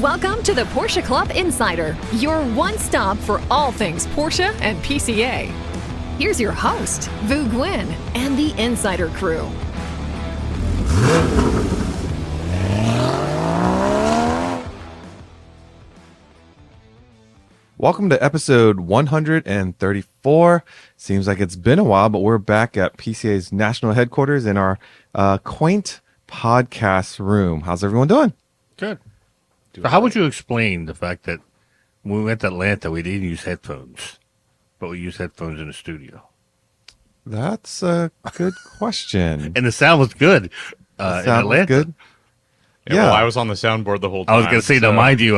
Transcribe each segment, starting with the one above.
Welcome to the Porsche Club Insider, your one stop for all things Porsche and PCA. Here's your host, Vu Gwyn, and the Insider crew. Welcome to episode 134. Seems like it's been a while, but we're back at PCA's national headquarters in our quaint podcast room. How's everyone doing? Good. So how would you explain the fact that when we went to Atlanta, we didn't use headphones, but we used headphones in the studio? That's a good question. And the sound was good The in sound was Atlanta. good? Yeah, well, I was on the soundboard the whole time. I was going to say, so now, mind you,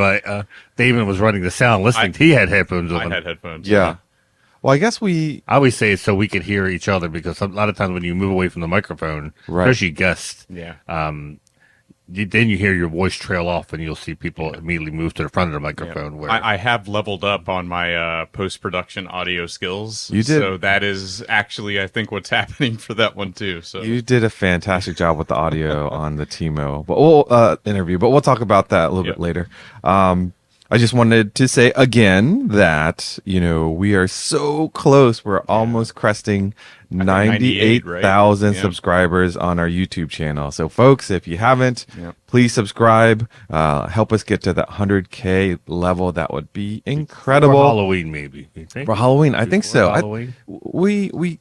Damon was running the sound, listening. He had headphones on. I had headphones. Yeah. Well, I guess I always say it's so we could hear each other, because a lot of times when you move away from the microphone, Right. especially guests, Yeah. then you hear your voice trail off, and you'll see people immediately move to the front of the microphone. Where I have leveled up on my post-production audio skills. You did. So that is actually, I think, what's happening for that one, too. So you did a fantastic job with the audio on the Timo interview, but we'll talk about that a little bit later. I just wanted to say again that, we are so close. We're almost cresting 98,000 right? subscribers on our YouTube channel. So folks, if you haven't, please subscribe, help us get to that 100K level. That would be incredible. For Halloween, maybe. You think? For Halloween, I think so. Halloween? We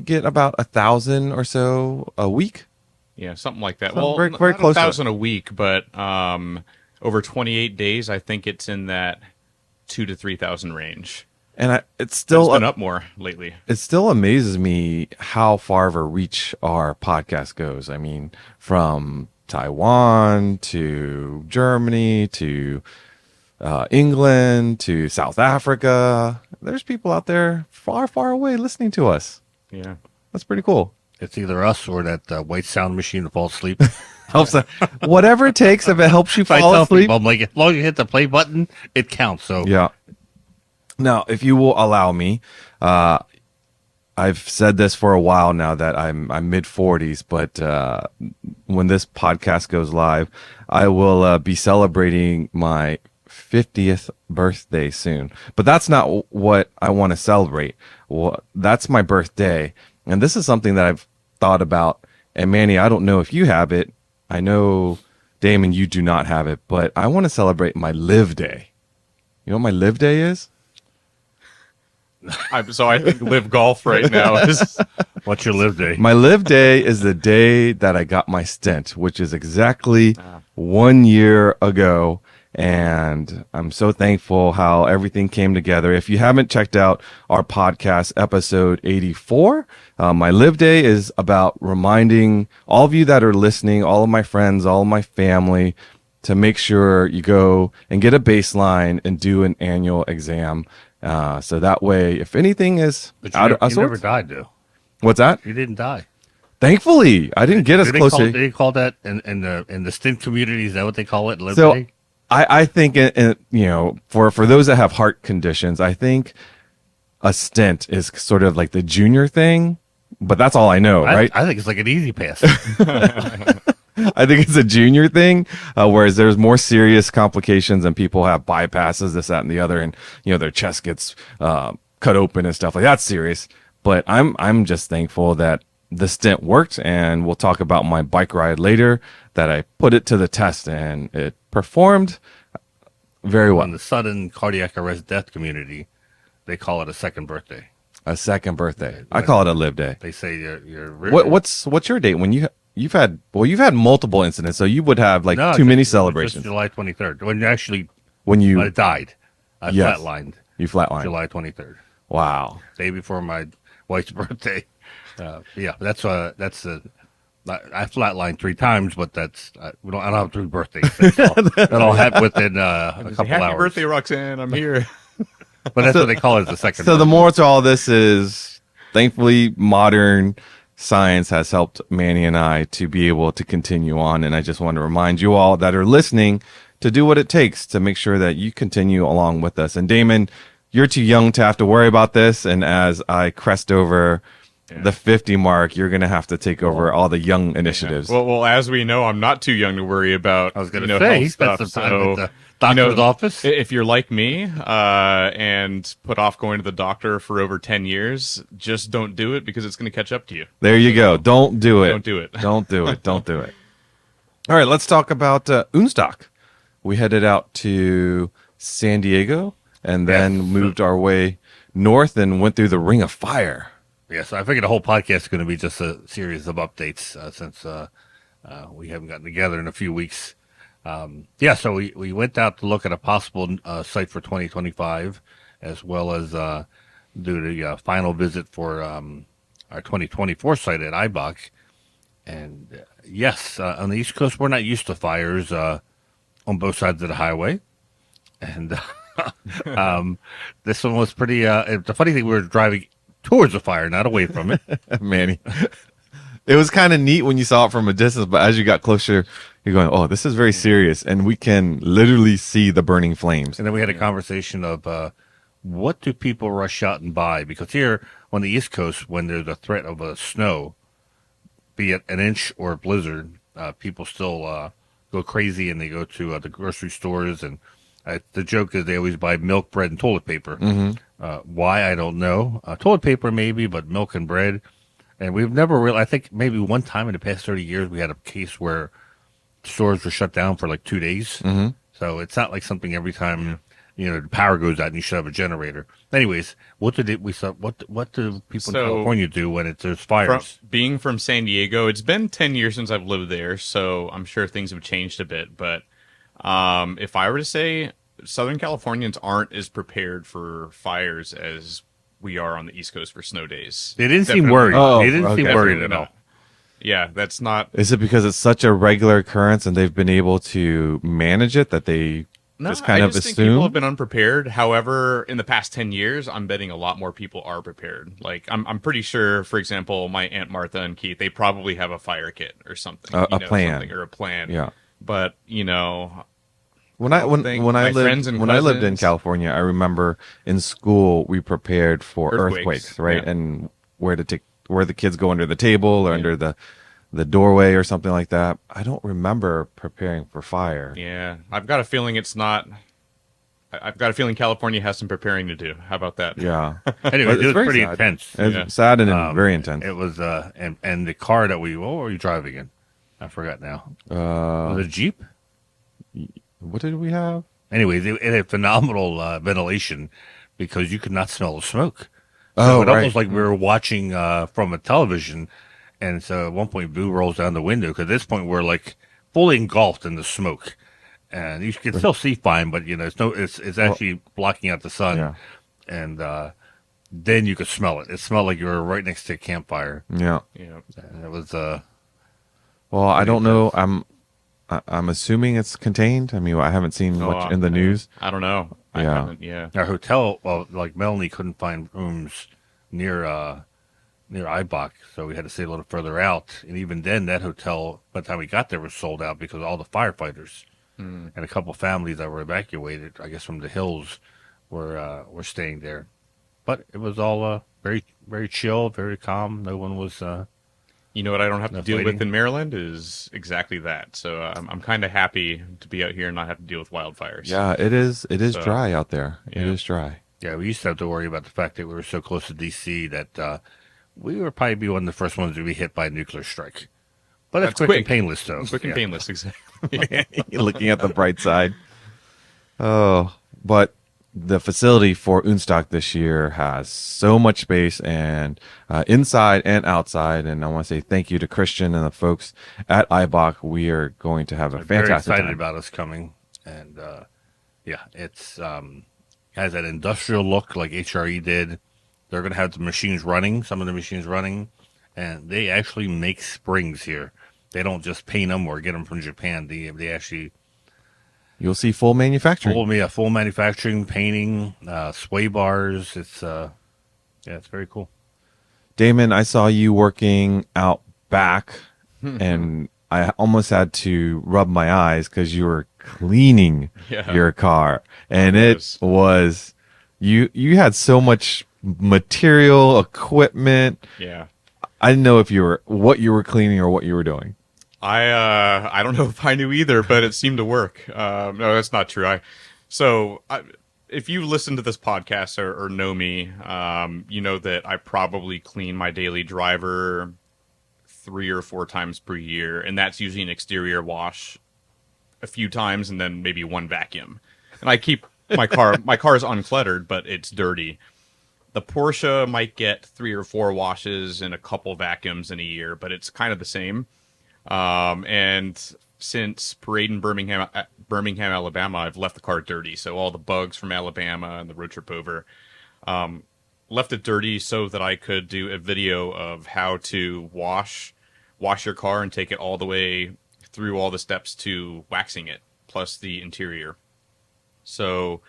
get about 1,000 or so a week. yeah, something like that. So Well, very not close to 1,000 a week, but over 28 days, I think it's in that 2,000 to 3,000 range. And it's It's still been up more lately. it still amazes me how far of a reach our podcast goes. I mean, from Taiwan to Germany to England to South Africa. There's people out there far, far away listening to us. Yeah. That's pretty cool. It's either us or that white sound machine to fall asleep. Helps. Whatever it takes, if it helps you So I fall tell asleep. people, I'm like, as long as you hit the play button, it counts. So Yeah. Now, if you will allow me, I've said this for a while now that I'm mid 40s, but when this podcast goes live, I will be celebrating my 50th birthday soon. But that's not what I want to celebrate. Well, that's my birthday, and this is something that I've thought about. And Manny, I don't know if you have it. I know, Damon, you do not have it, but I want to celebrate my live day. You know what my live day is? So I think live golf right now is what's your live day? My live day is the day that I got my stint, which is exactly 1 year ago. And I'm so thankful how everything came together. If you haven't checked out our podcast, episode 84, my live day is about reminding all of you that are listening, all of my friends, all of my family, to make sure you go and get a baseline and do an annual exam. So that way, if anything is But out you of never sorts. died, though. What's that? You didn't die. Thankfully, I didn't get as Do they close call, to. do they call that in the stint community? Is that what they call it? Live So day? I think, for those that have heart conditions, I think a stent is sort of like the junior thing, but that's all I know, right? I think it's like an easy pass. I think it's a junior thing, whereas there's more serious complications and people have bypasses, this, that, and the other, and their chest gets cut open and stuff like that's serious. But I'm just thankful that the stent worked, and we'll talk about my bike ride later. That I put it to the test and it performed very well. In the sudden cardiac arrest death community, they call it a second birthday. A second birthday. I call it a live day. They say you're What's your date when you've had multiple incidents, so you would have like No, too many just celebrations July 23rd when you actually when you died. I Yes. flatlined. you flatline. July 23rd, Wow. day before my wife's birthday. Yeah, that's I flatlined 3 times, but I don't have 3 birthdays. That all happened within a couple happy hours. birthday, Roxanne. I'm here. But that's what they call it, the second. So the birthday. moral to all this is, thankfully, modern science has helped Manny and I to be able to continue on. And I just want to remind you all that are listening to do what it takes to make sure that you continue along with us. And Damon, you're too young to have to worry about this. And as I crest over the 50 mark, you're going to have to take over all the young initiatives. Well, as we know, I'm not too young to worry about. I was going to say, health stuff. that's the time So, at the doctor's office. If you're like me and put off going to the doctor for over 10 years, just don't do it because it's going to catch up to you. There you go. Don't do it. Don't do it. Don't do it. Don't do it. All right, let's talk about unStock. We headed out to San Diego and then moved our way north and went through the Ring of Fire. Yeah, so I figured the whole podcast is going to be just a series of updates since we haven't gotten together in a few weeks. So we went out to look at a possible site for 2025, as well as do the final visit for our 2024 site at IBOC. And on the East Coast, we're not used to fires on both sides of the highway. And this one was pretty, the funny thing, we were driving towards the fire, not away from it. Manny. It was kind of neat when you saw it from a distance, but as you got closer, you're going, oh, this is very serious. And we can literally see the burning flames. And then we had a conversation of what do people rush out and buy? Because here on the East Coast, when there's a threat of a snow, be it an inch or a blizzard, people still go crazy and they go to the grocery stores. And the joke is they always buy milk, bread, and toilet paper. Mm-hmm. Why, I don't know. Toilet paper maybe, but milk and bread. And we've never really, I think maybe one time in the past 30 years, we had a case where stores were shut down for like 2 days. Mm-hmm. So it's not like something every time, the power goes out and you should have a generator. Anyways, what do people in California do when there's fires? Being from San Diego, it's been 10 years since I've lived there, so I'm sure things have changed a bit. But if I were to say, Southern Californians aren't as prepared for fires as we are on the East Coast for snow days. They didn't Definitely seem worried. Oh, They didn't seem okay. worried at all. Yeah, that's not. Is it because it's such a regular occurrence and they've been able to manage it that they just kind of think people have assume? been unprepared. However, in the past 10 years, I'm betting a lot more people are prepared. Like, I'm pretty sure, for example, my Aunt Martha and Keith, they probably have a fire kit or something. A plan. Something, or a plan. Yeah. But, When I lived in cousins- California, I remember in school we prepared for Earthquakes, earthquakes, right? yeah. And where the kids go under the table or under the doorway or something like that. I don't remember preparing for fire. Yeah, I've got a feeling it's not. I've got a feeling California has some preparing to do. How about that? Yeah. Anyway, But it was very pretty sad. intense. It's Yeah. sad and very intense. It was, and the car that what were you driving in? I forgot now. Was it a Jeep? What did we have? Anyways, it had phenomenal ventilation because you could not smell the smoke. So Oh, it right. almost like we were watching from a television. And so at one point, Boo rolls down the window because at this point we're like fully engulfed in the smoke, and you can still see fine, but it's actually blocking out the sun. Yeah. And then you could smell it. It smelled like you were right next to a campfire. Yeah. Yeah. And it was Well, I don't know. I'm assuming it's contained. I mean, I haven't seen much in the news. I don't know. I Yeah. haven't. Yeah. our hotel. Well, like Melanie couldn't find rooms near IBOC, so we had to stay a little further out. And even then, that hotel, by the time we got there, was sold out because all the firefighters and a couple families that were evacuated, I guess from the hills, were staying there. But it was all very, very chill, very calm. No one was. You know what I don't have to Enough deal with waiting. in Maryland is exactly that. So I'm kind of happy to be out here and not have to deal with wildfires. Yeah, it is. It is So, dry out there. It yeah. is dry. Yeah, we used to have to worry about the fact that we were so close to D.C. that we would probably be one of the first ones to be hit by a nuclear strike. But that's That's quick and quick. painless, though. Quick and Yeah. painless, exactly. Looking at the bright side. Oh, but the facility for unStock this year has so much space and inside and outside. And I want to say thank you to Christian and the folks at IBOC. We are going to have a Very fantastic excited time. about us coming. And, it's has that industrial look like HRE did. They're going to have the machines running, some of the machines running. And they actually make springs here. They don't just paint them or get them from Japan. They actually You'll see full manufacturing. full manufacturing, painting, sway bars. It's it's very cool. Damon, I saw you working out back, and I almost had to rub my eyes because you were cleaning Yeah. your car, and I it was you had so much material, equipment. Yeah. I didn't know if what you were cleaning or what you were doing. I don't know if I knew either, but it seemed to work. No, that's not true. If you listen to this podcast or know me, you know that I probably clean my daily driver 3 or 4 times per year, and that's usually an exterior wash a few times and then maybe one vacuum. And I keep my car is uncluttered, but it's dirty. The Porsche might get 3 or 4 washes and a couple vacuums in a year, but it's kind of the same. And since Parade in Birmingham, Alabama, I've left the car dirty. So all the bugs from Alabama and the road trip over, left it dirty so that I could do a video of how to wash your car and take it all the way through all the steps to waxing it, plus the interior. So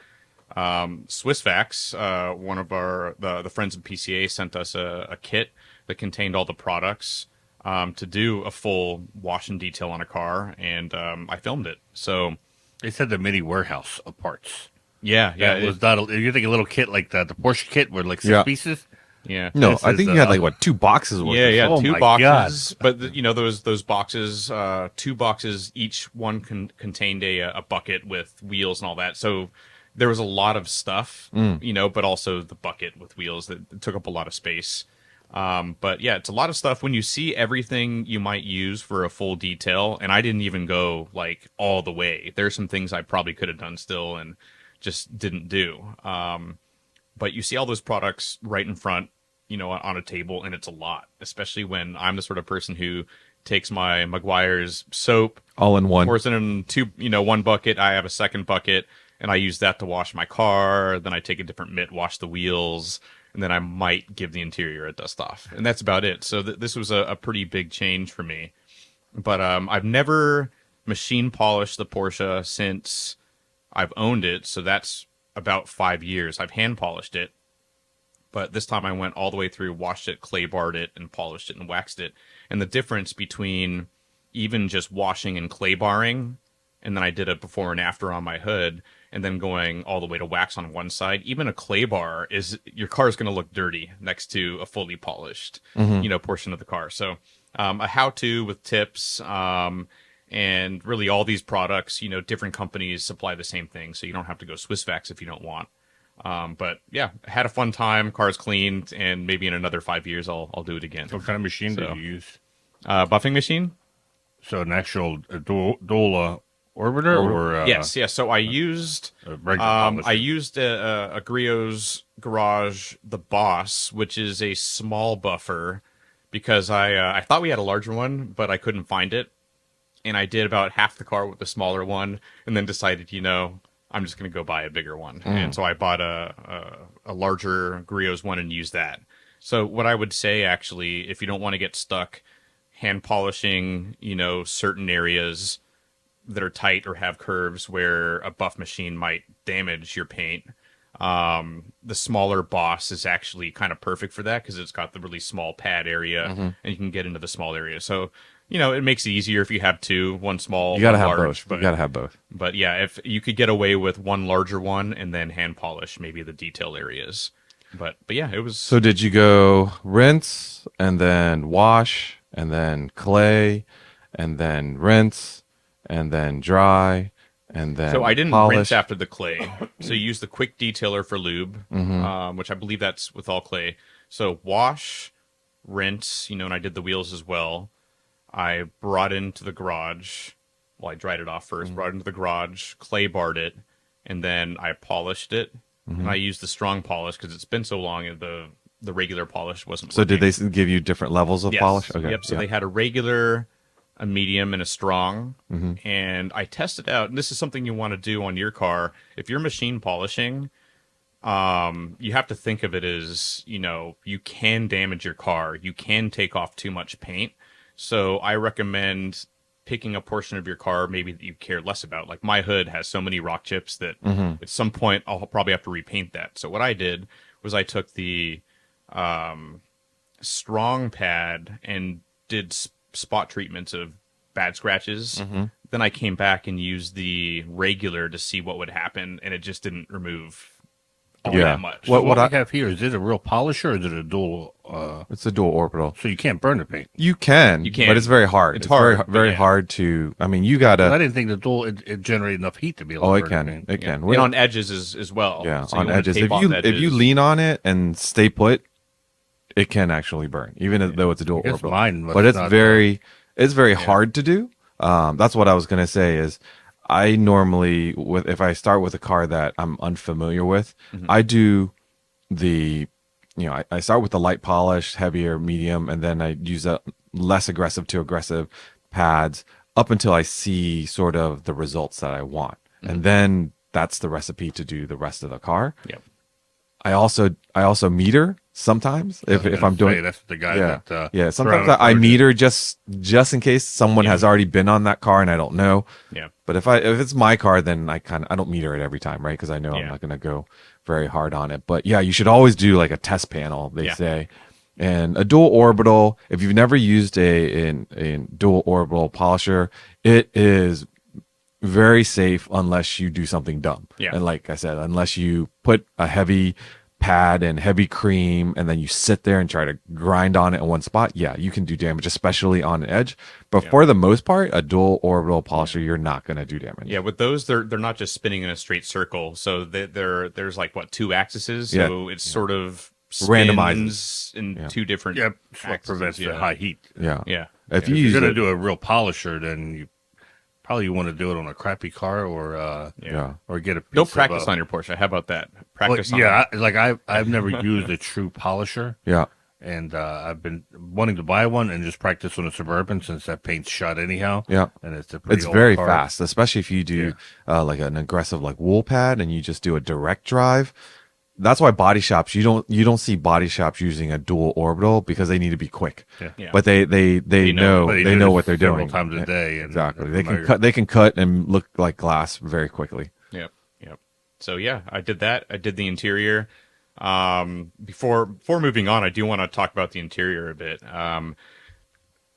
Swissvax, one of the friends of PCA, sent us a kit that contained all the products to do a full wash and detail on a car, and I filmed it. So They said the mini warehouse of parts. yeah, It was not. You think a little kit like the Porsche kit with like 6 Yeah. pieces? yeah. No, This I is, think you had like 2 boxes worth. Yeah, of yeah, Oh 2 my boxes. But those boxes, 2 boxes, each one contained a bucket with wheels and all that. So there was a lot of stuff, but also the bucket with wheels that took up a lot of space. But yeah, it's a lot of stuff when you see everything you might use for a full detail. And I didn't even go like all the way. There's some things I probably could have done still and just didn't do. But you see all those products right in front, on a table, and it's a lot, especially when I'm the sort of person who takes my Meguiar's soap, all in one. pours it in one bucket. I have a second bucket, and I use that to wash my car. Then I take a different mitt, wash the wheels, and then I might give the interior a dust off, and that's about it. So this was a pretty big change for me. But I've never machine polished the Porsche since I've owned it, so that's about 5 years. I've hand polished it, but this time I went all the way through, washed it, clay barred it, and polished it and waxed it. And the difference between even just washing and clay barring, and then I did a before and after on my hood, and then going all the way to wax on one side, even a clay bar your car is going to look dirty next to a fully polished, portion of the car. So a how-to with tips, and really all these products, different companies supply the same thing, so you don't have to go Swissvax if you don't want. But yeah, had a fun time. Car's cleaned, and maybe in another 5 years I'll do it again. What kind of machine did you use? Buffing machine. So an actual dual orbiter, or Yes. So I used a regular I used a Griot's Garage, the Boss, which is a small buffer, because I thought we had a larger one, but I couldn't find it, and I did about half the car with the smaller one, and then decided, I'm just going to go buy a bigger one. And so I bought a larger Griot's one and used that. So what I would say, actually, if you don't want to get stuck hand polishing, certain areas that are tight or have curves where a buff machine might damage your paint, the smaller Boss is actually kind of perfect for that, because it's got the really small pad area, and you can get into the small area. So it makes it easier if you have two, one small, You gotta one have large. both. You gotta have both. But yeah, if you could get away with one larger one and then hand polish maybe the detail areas. But yeah, it was. So did you go rinse and then wash and then clay and then rinse and then dry and then So I didn't polish? rinse after the clay. So you use the quick detailer for lube, which I believe that's with all clay. So wash, rinse, and I did the wheels as well. I brought into the garage. Well, I dried it off first, brought it into the garage, clay barred it, and then I polished it. And I used the strong polish because it's been so long, and the regular polish wasn't So working. did they give you different levels of Yes. polish? Okay. Yep. So yeah. they had a regular, a medium, and a strong. And I tested out, and this is something you want to do on your car. If you're machine polishing, you have to think of it as, you can damage your car. You can take off too much paint. So I recommend picking a portion of your car maybe that you care less about. Like my hood has so many rock chips that at some point I'll probably have to repaint that. So what I did was I took the strong pad and did spot treatments of bad scratches. Then I came back and used the regular to see what would happen, and it just didn't remove Yeah. that much. What What we I- have here, is it a real polisher or is it a dual? It's a dual orbital. So you can't burn the paint. You can, You can. but it's very hard. It's hard, very, very yeah. hard to. I mean, you I gotta. didn't think the dual it generated enough heat to be able Oh, to it burn the can. paint. It can. And on edges as well. Yeah, So you on wanna edges. tape If off you edges. lean on it and stay put, it can actually burn, even though it's a dual I guess orbital. mine was But it's not, very hard to do. That's what I was gonna say. Is I normally if I start with a car that I'm unfamiliar with, I do the I start with the light polish, heavier, medium, and then I use a less aggressive to aggressive pads up until I see sort of the results that I want, and then that's the recipe to do the rest of the car. Yep. I also meter sometimes if I'm doing that's the guy yeah that sometimes Brown I Forge- meter just in case someone has already been on that car and I don't know. Yeah. But if it's my car, then I don't meter it every time, right? Because I know I'm Yeah. not going to go very hard on it. But yeah, you should always do like a test panel, they Yeah. say. And a dual orbital, if you've never used a dual orbital polisher, it is very safe unless you do something dumb. Yeah. And like I said, unless you put a heavy pad and heavy cream and then you sit there and try to grind on it in one spot, yeah, you can do damage, especially on an edge. But for the most part, a dual orbital polisher, you're not going to do damage. Yeah, with those, they're not just spinning in a straight circle. So there's like two axes. So Yeah. it's sort of Randomizes. spins in two different. Yeah, that's what axes, prevents the yeah. high heat. Yeah. Yeah. If If you you're use going to it, do a real polisher, then you probably want to do it on a crappy car or yeah. or get a piece Don't practice of, on your Porsche. How about that? well, Practice on. yeah, I've never used a true polisher, Yeah. and I've been wanting to buy one and just practice on a Suburban since that paint's shot anyhow. Yeah. And it's a pretty It's old very car. fast, especially if you do like an aggressive like wool pad and you just do a direct drive. That's why body shops you don't see body shops using a dual orbital because they need to be quick. Yeah. Yeah. But they know But they do know this what they're several doing times a day. And Exactly. they're They can cut and look like glass very quickly. Yep. So yeah, I did that. I did the interior. Before moving on, I do want to talk about the interior a bit.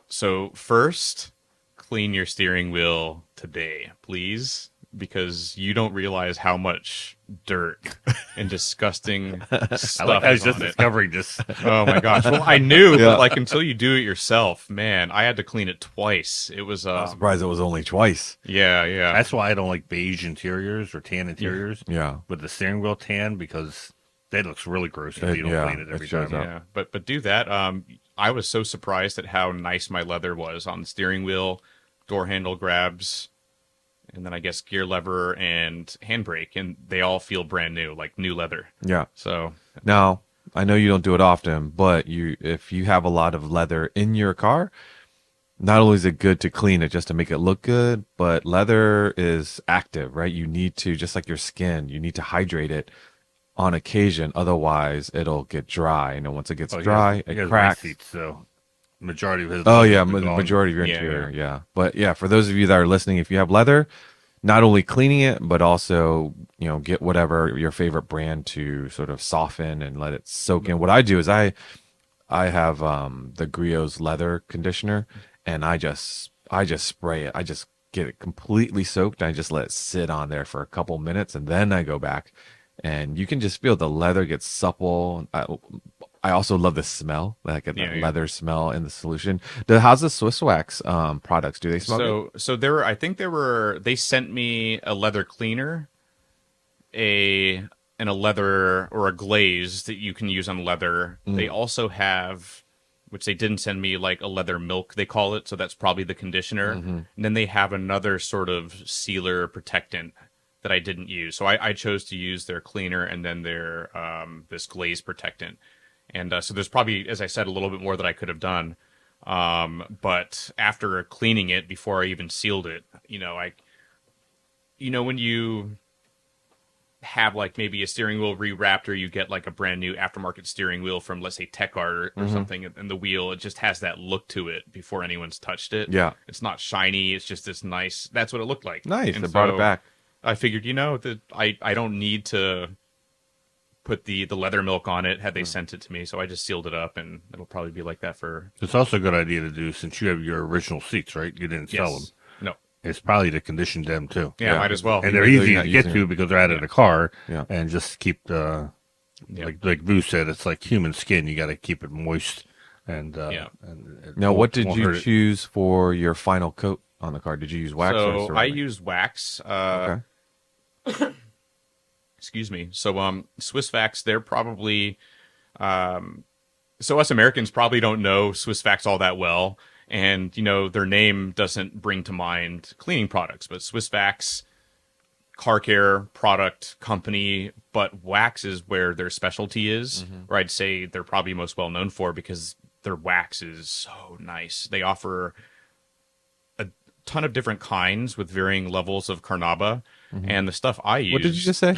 So first, clean your steering wheel today, please, because you don't realize how much dirt and disgusting stuff I was is just on it. discovering this. Oh my gosh! Well, I knew, Yeah. but like until you do it yourself, man, I had to clean it twice. It was I'm surprised it was only twice. yeah. That's why I don't like beige interiors or tan interiors Yeah. with the steering wheel tan because that looks really gross if you don't Yeah, clean it every it shows time. up. Yeah, but do that. I was so surprised at how nice my leather was on the steering wheel, door handle grabs, and then I guess gear lever and handbrake, and they all feel brand new, like new leather. Yeah. So Now, I know you don't do it often, but if you have a lot of leather in your car, not only is it good to clean it just to make it look good, but leather is active, right? You need to, just like your skin, you need to hydrate it on occasion. Otherwise, it'll get dry. And then once it gets Oh, he dry, has- he it has cracks. race seats, so majority of his. Oh yeah, leather's the gone. majority of your Yeah, interior, yeah. But yeah, for those of you that are listening, if you have leather, not only cleaning it, but also get whatever your favorite brand to sort of soften and let it soak in. What I do is I have the Griots leather conditioner, and I just spray it. I just get it completely soaked. And I just let it sit on there for a couple minutes, and then I go back, and you can just feel the leather get supple. I also love the smell, like that Yeah. leather smell in the solution. How's the Swissvax products? Do they smell good? so they sent me a leather cleaner, and a leather or a glaze that you can use on leather. They also have, which they didn't send me, like a leather milk, they call it. So that's probably the conditioner. And then they have another sort of sealer protectant that I didn't use. So I chose to use their cleaner and then their this glaze protectant. And so there's probably, as I said, a little bit more that I could have done. But after cleaning it, before I even sealed it, when you have like maybe a steering wheel rewrapped, or you get like a brand new aftermarket steering wheel from, let's say, Tech Art or something, and the wheel, it just has that look to it before anyone's touched it. Yeah. It's not shiny. It's just this nice, that's what it looked like. Nice. And They brought so it back. I figured, that I don't need to put the leather milk on it had they sent it to me. So I just sealed it up, and it'll probably be like that for. It's also a good idea to do since you have your original seats, right? You didn't sell them. No. It's probably to condition them too. Yeah, might as well. And they're Even though easy you're to not get using to it. because they're out of the car. Yeah. And just keep the Yeah. like Vu said, it's like human skin. You got to keep it moist. And and it Now, what did won't you hurt it. choose for your final coat on the car? Did you use wax or So ceramic? I used wax. Okay. Excuse me. So Swissvax, they're probably so us Americans probably don't know Swissvax all that well, and their name doesn't bring to mind cleaning products, but Swissvax, car care product company, but wax is where their specialty is, or I'd say they're probably most well known for, because their wax is so nice. They offer a ton of different kinds with varying levels of carnauba, and the stuff I use. What did you just say?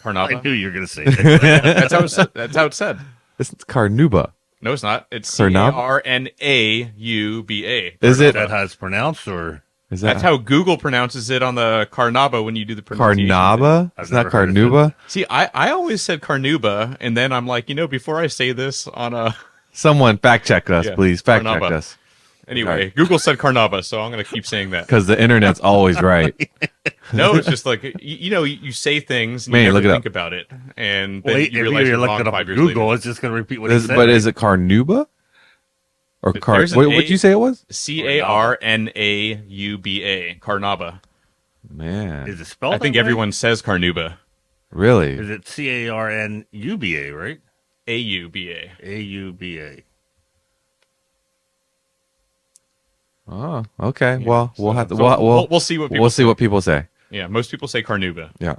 Carnauba. I knew you were going to say that. That's how it said. That's how it said. It's carnauba. No, it's not. It's Carnauba? Carnauba. Is Is it? that how it's pronounced, or Is that That's how Google pronounces it on the Carnauba when you do the pronunciation. carnauba? I've It's not never heard of carnauba. See, I always said Carnauba, and then I'm like, before I say this on a Someone fact check us, Yeah, please. Fact check carnauba. us. anyway, Google said Carnauba, so I'm gonna keep saying that. Because the internet's always right. No, it's just like you say things and Man, you look never it think about it, and then wait? you If realize you you're look wrong it up on 5 years Google, later. it's just going to repeat what he said. But is it carnauba? Or car? There's an What would you say it was? Carnauba. Carnauba. Man, Is it spelled? I think that way? everyone says Carnauba. really? Is it CARNUBA, right? AUBA. AUBA. Oh, okay. Well, we'll have to. So we'll see what people we'll see what people say. Yeah, most people say Carnauba. Yeah.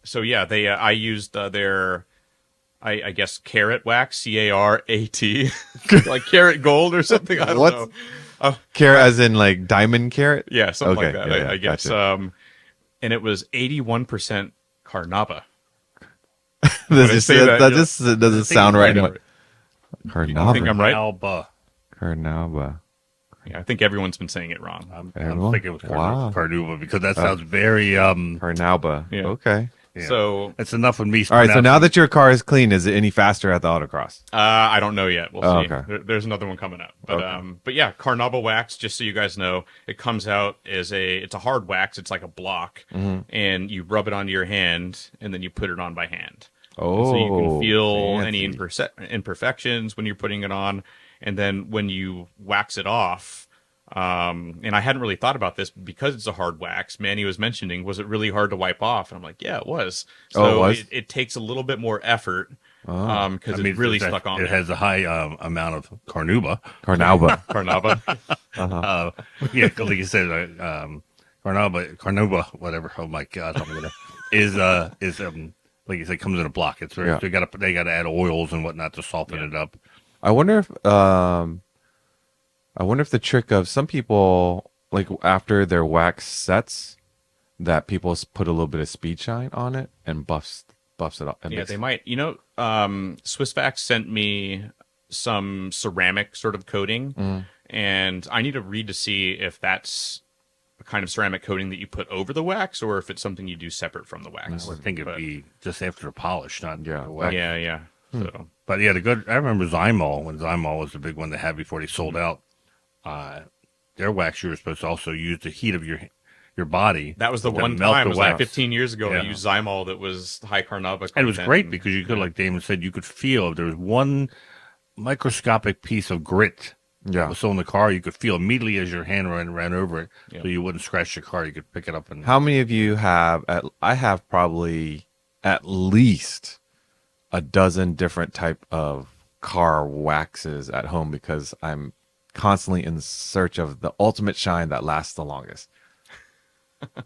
So yeah, they I used their I guess carrot wax, CARAT, like carrot gold or something. I don't What's- know. Carrot, as in like diamond carrot. Yeah, something like Okay, that. yeah, I guess. gotcha. And it was 81% Carnauba. This I just say that, that yeah. just doesn't sound right. I think Carnauba. I'm right. Alba. Carnauba. Yeah, I think everyone's been saying it wrong. I'm Everyone? thinking it was Wow. Carnauba because that sounds very Carnauba. Yeah. Okay. yeah. So It's enough with me. All right. So now pronouncing- that your car is clean, is it any faster at the autocross? I don't know yet. We'll Oh, see. okay. There's another one coming up. But Okay. but yeah, Carnauba wax. Just so you guys know, it comes out as it's a hard wax. It's like a block, and you rub it onto your hand, and then you put it on by hand. Oh, So you can feel any fancy. imperfections when you're putting it on, and then when you wax it off. And I hadn't really thought about this because it's a hard wax. Manny was mentioning, was it really hard to wipe off? And I'm like, yeah, it was. So Oh, it was? it takes a little bit more effort because I mean, it's really that- stuck on It there. has a high amount of carnauba. Carnauba. Carnauba. Yeah, 'cause like you said, carnauba, whatever. Oh my god, I'm gonna is like you said, comes in a block. It's very, Yeah. they got to add oils and whatnot to soften it up. I wonder if the trick of some people, like after their wax sets, that people put a little bit of speed shine on it and buffs it up. And Yeah, makes- they might. Swissvax sent me some ceramic sort of coating, and I need to read to see if that's a kind of ceramic coating that you put over the wax, or if it's something you do separate from the wax. I think it'd be just after the polish, not Yeah. the wax. Yeah. So But yeah, I remember Zymol when Zymol was the big one they had before they sold out. Their wax you were supposed to also use the heat of your body. that was the to one melt time. the It was like wax. 15 years ago. I Yeah. used Zymol that was high carnauba. And it was content, great and- because you could, like Damon said, you could feel if there was one microscopic piece of grit Yeah. was still in the car, you could feel immediately as your hand ran over it, Yeah. so you wouldn't scratch the car. You could pick it up and How many of you have? I have probably at least a dozen different type of car waxes at home because I'm constantly in search of the ultimate shine that lasts the longest.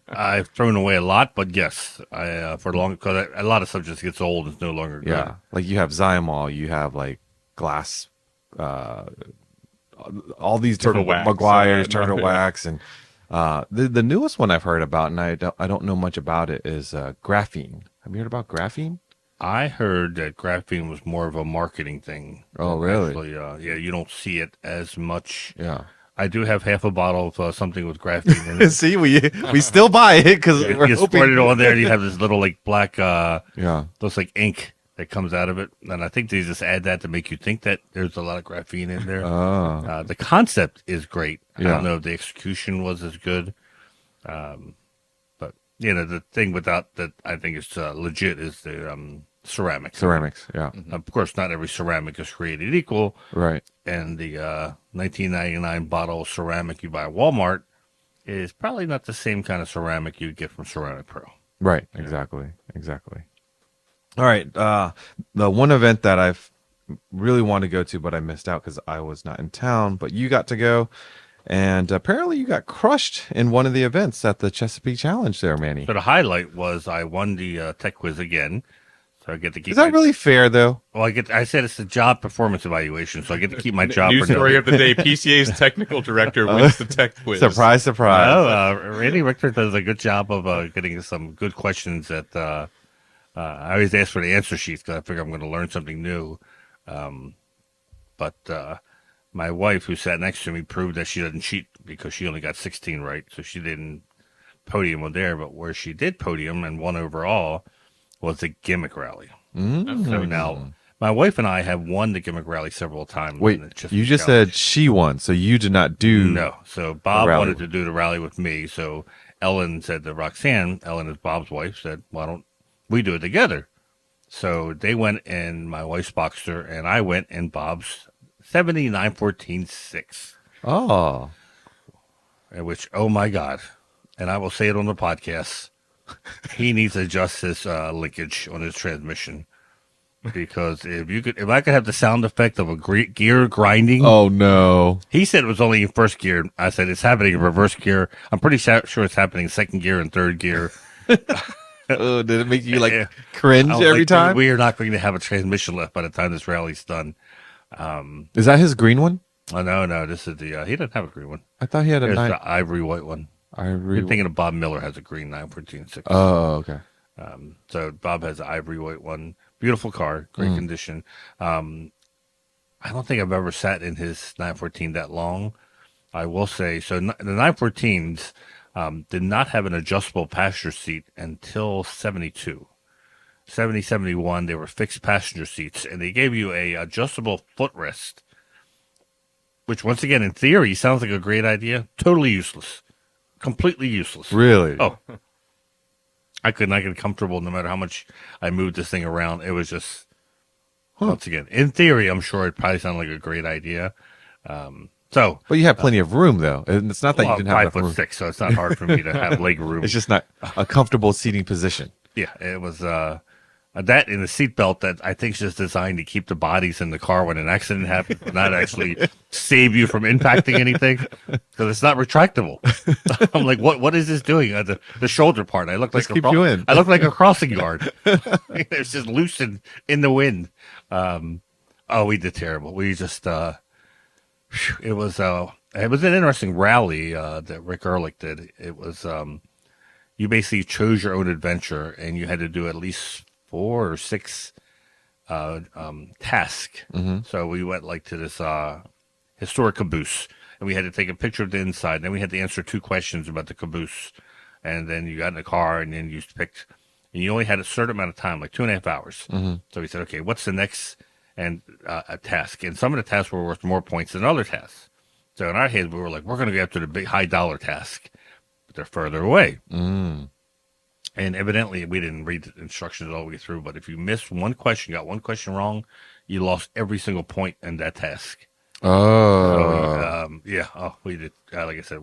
I've thrown away a lot, but yes, I for long because a lot of stuff just gets old and it's no longer good. Yeah, like you have Zymol, you have like glass, all these Turtle different wax, Maguires, no, turtle yeah. wax, and the newest one I've heard about, and I don't know much about it, is graphene. Have you heard about graphene? I heard that graphene was more of a marketing thing. Oh, really? Actually, yeah, you don't see it as much. Yeah. I do have half a bottle of something with graphene in it. See, we still buy it because we're You hoping. spread it on there, and you have this little like black, Yeah. looks like ink that comes out of it, and I think they just add that to make you think that there's a lot of graphene in there. Oh. The concept is great. I Yeah. don't know if the execution was as good, but the thing without that I think is legit is the ceramic. Ceramics, yeah. Of course, not every ceramic is created equal. Right. And the $19.99 bottle of ceramic you buy at Walmart is probably not the same kind of ceramic you get from Ceramic Pro. Right. Exactly. All right. The one event that I've really wanted to go to, but I missed out because I was not in town, but you got to go. And apparently you got crushed in one of the events at the Chesapeake Challenge there, Manny. So the highlight was I won the tech quiz again. So I get to keep. Is that really fair, though? Well, I said it's the job performance evaluation, so I get to keep my job. News story of the day: PCA's technical director wins the tech quiz. Surprise, surprise! Oh, Randy Richter does a good job of getting some good questions. That I always ask for the answer sheets because I figure I'm going to learn something new. But my wife, who sat next to me, proved that she doesn't cheat because she only got 16 right, so she didn't podium there. But where she did podium and won overall was the gimmick rally. So now my wife and I have won the gimmick rally several times. Wait, you just said she won, so you did not do no. So Bob wanted to do the rally with me. So Ellen said to Roxanne, Ellen is Bob's wife, said, "Why don't we do it together?" So they went in my wife's Boxster, and I went in Bob's 79.14.6. Oh, Which, oh my God, and I will say it on the podcast. He needs to adjust his linkage on his transmission, because if I could have the sound effect of a gear grinding. Oh no! He said it was only in first gear. I said it's happening in reverse gear. I'm pretty sure it's happening in second gear and third gear. Oh, did it make you cringe every time? We are not going to have a transmission left by the time this rally's done. Is that his green one? Oh no, this is the. He doesn't have a green one. I thought he had a There's the ivory white one. You're thinking of Bob Miller has a green 914.6. Oh, okay. So Bob has an ivory white one. Beautiful car, great condition. I don't think I've ever sat in his 914 that long. I will say, so the 914s did not have an adjustable passenger seat until 72. 70, 71, they were fixed passenger seats, and they gave you a adjustable footrest, which once again, in theory, sounds like a great idea. Totally useless. Completely useless. Really? Oh. I could not get comfortable no matter how much I moved this thing around. It was just, once again, in theory, I'm sure it probably sounded like a great idea. But you have plenty of room, though. And it's not that you didn't have enough room. 5'6", so it's not hard for me to have leg room. It's just not a comfortable seating position. Yeah, it was that in the seatbelt that I think is just designed to keep the bodies in the car when an accident happens, not actually save you from impacting anything, because it's not retractable. I'm like, what is this doing? The shoulder part. I look like keep you in. I look like a crossing guard. It's just loosened in the wind. We did terrible. We just it was an interesting rally that Rick Ehrlich did. It was you basically chose your own adventure, and you had to do at least 4 or 6 tasks. So we went to this historic caboose, and we had to take a picture of the inside. Then we had to answer 2 questions about the caboose, and then you got in the car, and then you picked. And you only had a certain amount of time, like 2.5 hours. So we said, okay, what's the next a task? And some of the tasks were worth more points than other tasks. So in our heads, we were like, we're going to go after the big high dollar task, but they're further away. And evidently, we didn't read the instructions all the way through, but if you missed one question, got one question wrong, you lost every single point in that task. Oh. So, we did. Like I said,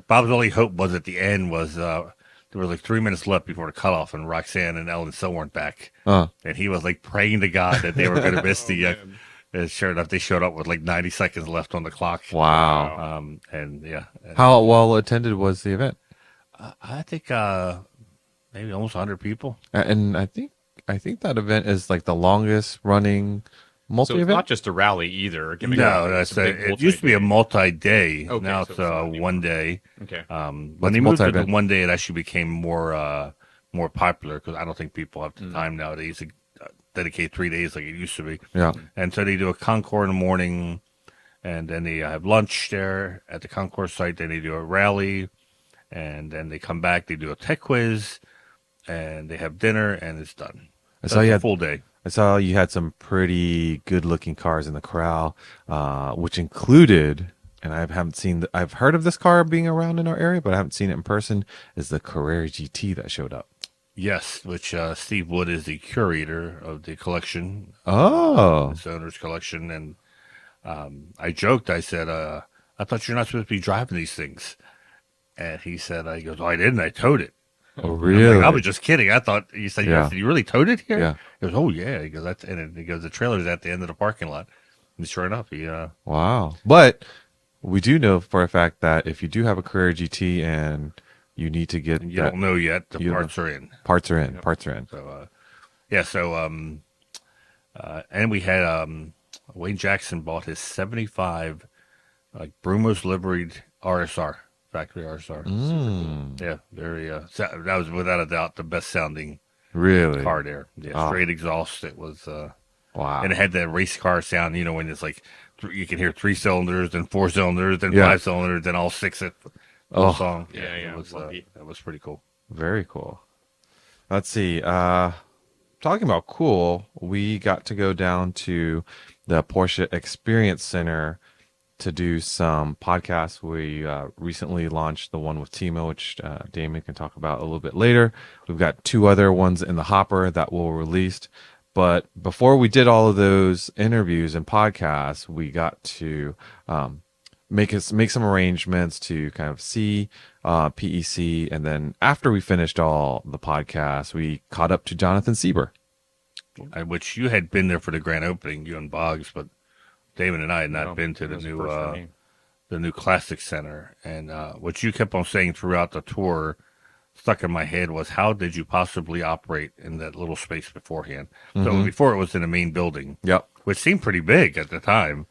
Bob's only hope was at the end was there was like 3 minutes left before the cutoff, and Roxanne and Ellen still weren't back. And he was like praying to God that they were going to miss the. Sure enough, they showed up with like 90 seconds left on the clock. Wow. How well attended was the event? I think maybe almost 100 people. And I think that event is like the longest running multi-event. So it's not just a rally either. It used to be a multi-day. Okay, now so it's a 1 day. Okay. When they moved to the 1 day, it actually became more popular, because I don't think people have the time nowadays to dedicate 3 days like it used to be. Yeah. And so they do a concours in the morning, and then they have lunch there at the concours site. Then they do a rally. And then they come back, they do a tech quiz, and they have dinner, and it's done. That's a full day. I saw you had some pretty good-looking cars in the corral, which included and I haven't seen. I've heard of this car being around in our area, but I haven't seen it in person. Is the Carrera GT that showed up? Yes, which Steve Wood is the curator of the collection. Oh, His owner's collection, and I joked. I said, "I thought you're not supposed to be driving these things." And he said, "I goes, oh, I didn't. I towed it." oh I'm really? like, I was just kidding. I thought you said, Yeah. you really towed it here? Yeah. He goes, oh yeah. He goes, that's and then he goes, the trailer's at the end of the parking lot. And sure enough, he Wow. But we do know for a fact that if you do have a Carrera GT and you need to get you that, don't know yet. The you don't parts are in. parts are in. Parts are in. So yeah. So and we had Wayne Jackson bought his 75 like Brumos liveried RSR. Factory RSR. Yeah, very. That was without a doubt the best sounding Really? car there. Yeah, straight exhaust. It was, Wow. and it had that race car sound. You know, when it's like you can hear 3 cylinders, then 4 cylinders, then Yeah. 5 cylinders, then all 6 at the Oh. song. Yeah, yeah, It was, lucky. that was pretty cool. Very cool. Let's see. Talking about cool, we got to go down to the Porsche Experience Center to do some podcasts. We recently launched the one with Timo, which Damon can talk about a little bit later. We've got 2 other ones in the hopper that will released. But before we did all of those interviews and podcasts, we got to make some arrangements to kind of see PEC, and then after we finished all the podcasts, we caught up to Jonathan Sieber. Which you had been there for the grand opening, you and Boggs, but Damon and I had not No, been to it the was new first for me. the new Classic Center. And what you kept on saying throughout the tour stuck in my head was, how did you possibly operate in that little space beforehand? So before it was in the main building, Yep. which seemed pretty big at the time,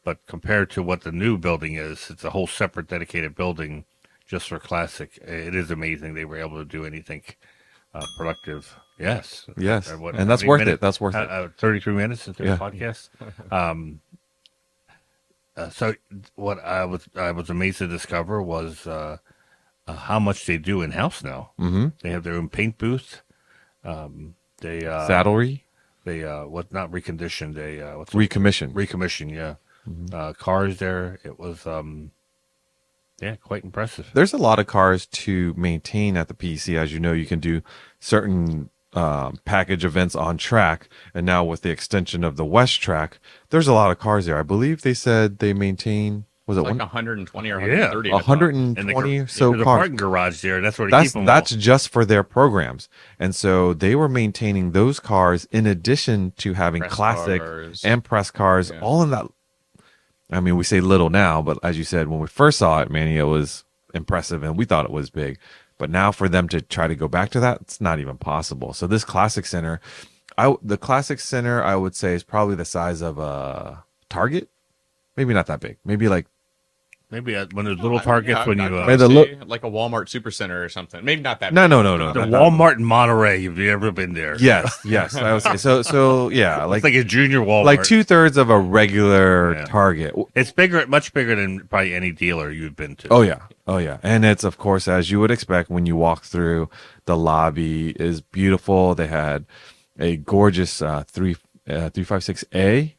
but compared to what the new building is, it's a whole separate dedicated building just for Classic. It is amazing they were able to do anything productive. Yes. Yes. What, And how that's many worth minutes? it. That's worth it. 33 minutes into Yeah. the podcast. So what I was amazed to discover was how much they do in house now. Mm-hmm. They have their own paint booth. They Saddlery, they what not reconditioned. They what's recommission. recommission. Yeah, cars there. It was yeah, quite impressive. There's a lot of cars to maintain at the PEC. As you know, you can do certain package events on track, and now with the extension of the West track, there's a lot of cars there. I believe they said they maintain, was it Like one? 120 or Yeah. 130. I thought. 120 or so there's a cars. parking garage there. That's where they keep them. That's all. just for their programs, and so they were maintaining those cars in addition to having Press classic cars. and press cars, Yeah. all in that. I mean, we say little now, but as you said, when we first saw it, Manny, it was impressive, and we thought it was big. But now for them to try to go back to that, it's not even possible. So this Classic Center, the Classic Center, I would say is probably the size of a Target. Maybe not that big. Maybe like Maybe when there's little targets when you Made the look- like a Walmart Supercenter or something. Maybe not that. no. the not that- Walmart in Monterey. Have you ever been there? Yes. I would say so. Yeah, It's like a junior Walmart. like 2/3 of a regular Yeah. Target. It's bigger, much bigger than probably any dealer you've been to. Oh yeah, and it's of course as you would expect when you walk through. The lobby is beautiful. They had a gorgeous 356A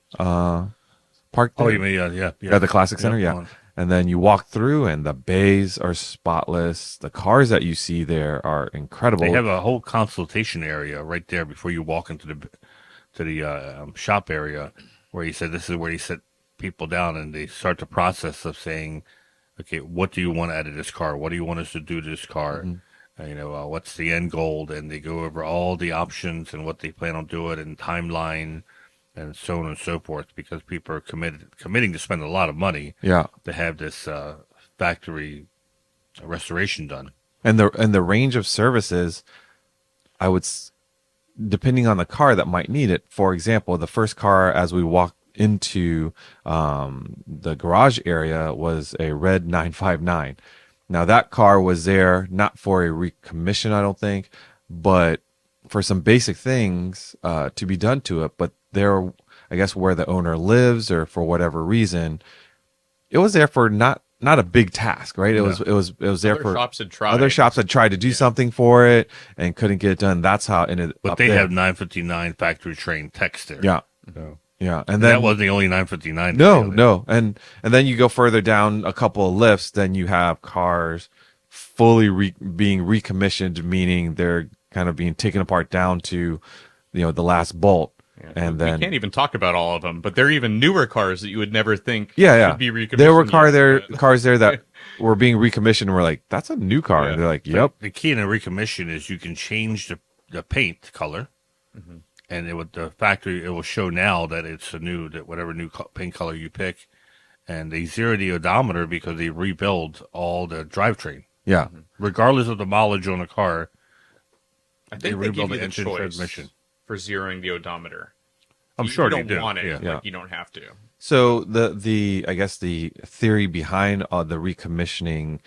park. Oh, there. you mean yeah. Yeah, the Classic Center, Yep, yeah. on. And then you walk through, and the bays are spotless. The cars that you see there are incredible. They have a whole consultation area right there before you walk into the shop area, where he said this is where he set people down, and they start the process of saying, okay, what do you want out of this car? What do you want us to do to this car? What's the end goal? And they go over all the options and what they plan on doing and timeline and so on and so forth, because people are committing to spend a lot of money yeah, to have this factory restoration done. and the range of services, I would, depending on the car that might need it. For example, the first car as we walked into the garage area was a red 959. Now that car was there not for a recommission, I don't think, but for some basic things to be done to it. But there, I guess where the owner lives or for whatever reason, it was there for not a big task, right? It was there Other for shops had tried. other shops had tried to do something for it and couldn't get it done. That's how it ended But up they there. have 959 factory trained techs there. Yeah. So Yeah, And that wasn't the only 959. no, and then you go further down a couple of lifts, then you have cars fully being recommissioned, meaning they're kind of being taken apart down to, the last bolt, and then we can't even talk about all of them, but they're even newer cars that you would never think yeah, should be recommissioned. there were yet, cars there that were being recommissioned, and we're like, that's a new car. Yeah. They're like, yep, The key in a recommission is you can change the paint color, and the factory will show now that it's whatever new paint color you pick, and they zero the odometer because they rebuild all the drivetrain, yeah, regardless of the mileage on the car. I think they give you the engine choice transmission. for zeroing the odometer. I'm You sure don't they do. want it. Yeah. Like, you don't have to. So I guess the theory behind the recommissioning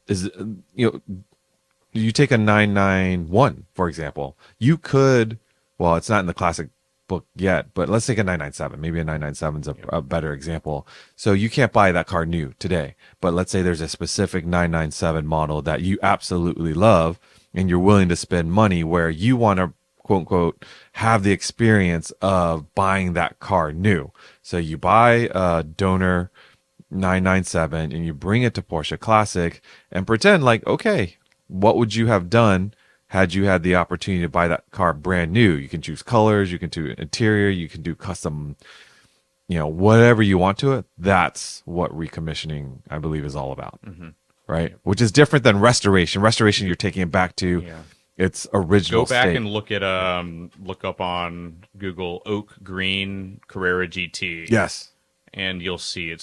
is, you take a 991, for example. You could, well, it's not in the classic book yet, but let's take a 997. Maybe a 997 is a better example. So you can't buy that car new today, but let's say there's a specific 997 model that you absolutely love and you're willing to spend money where you want to, quote unquote, have the experience of buying that car new. So you buy a donor 997 and you bring it to Porsche Classic and pretend like, okay, what would you have done had you had the opportunity to buy that car brand new? You can choose colors, you can do interior, you can do custom, whatever you want to it. That's what recommissioning, I believe, is all about. Right? Which is different than restoration. Restoration, you're taking it back to its original Go back state. and look up on Google Oak Green Carrera GT. Yes. And you'll see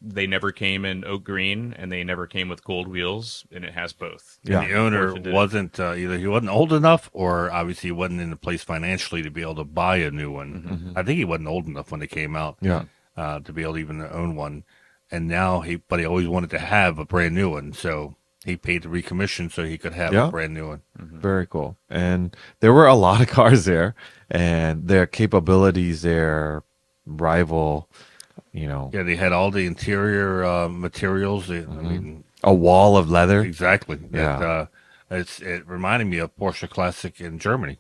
they never came in oak green, and they never came with gold wheels, and it has both. Yeah. And the owner Porsche did it. wasn't either he wasn't old enough, or obviously he wasn't in the place financially to be able to buy a new one. I think he wasn't old enough when they came out, to be able to even own one. And now but he always wanted to have a brand new one, so he paid the recommission so he could have a brand new one. Very cool. And there were a lot of cars there, and their capabilities, their rival, Yeah, they had all the interior materials. I mean, a wall of leather. exactly. Yeah. It reminded me of Porsche Classic in Germany.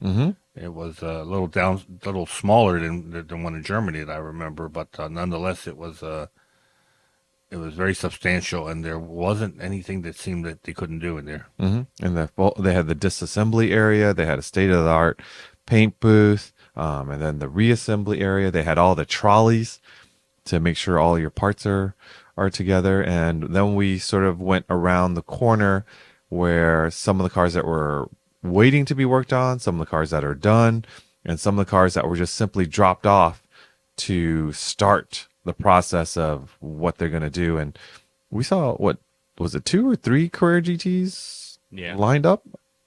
It was a little smaller than one in Germany that I remember, but nonetheless, it was very substantial, and there wasn't anything that seemed that they couldn't do in there. And they had the disassembly area. They had a state-of-the-art paint booth, and then the reassembly area. They had all the trolleys to make sure all your parts are together. And then we sort of went around the corner where some of the cars that were waiting to be worked on, some of the cars that are done, and some of the cars that were just simply dropped off to start the process of what they're going to do. And we saw, what was it, 2 or 3 Carrera GTs lined up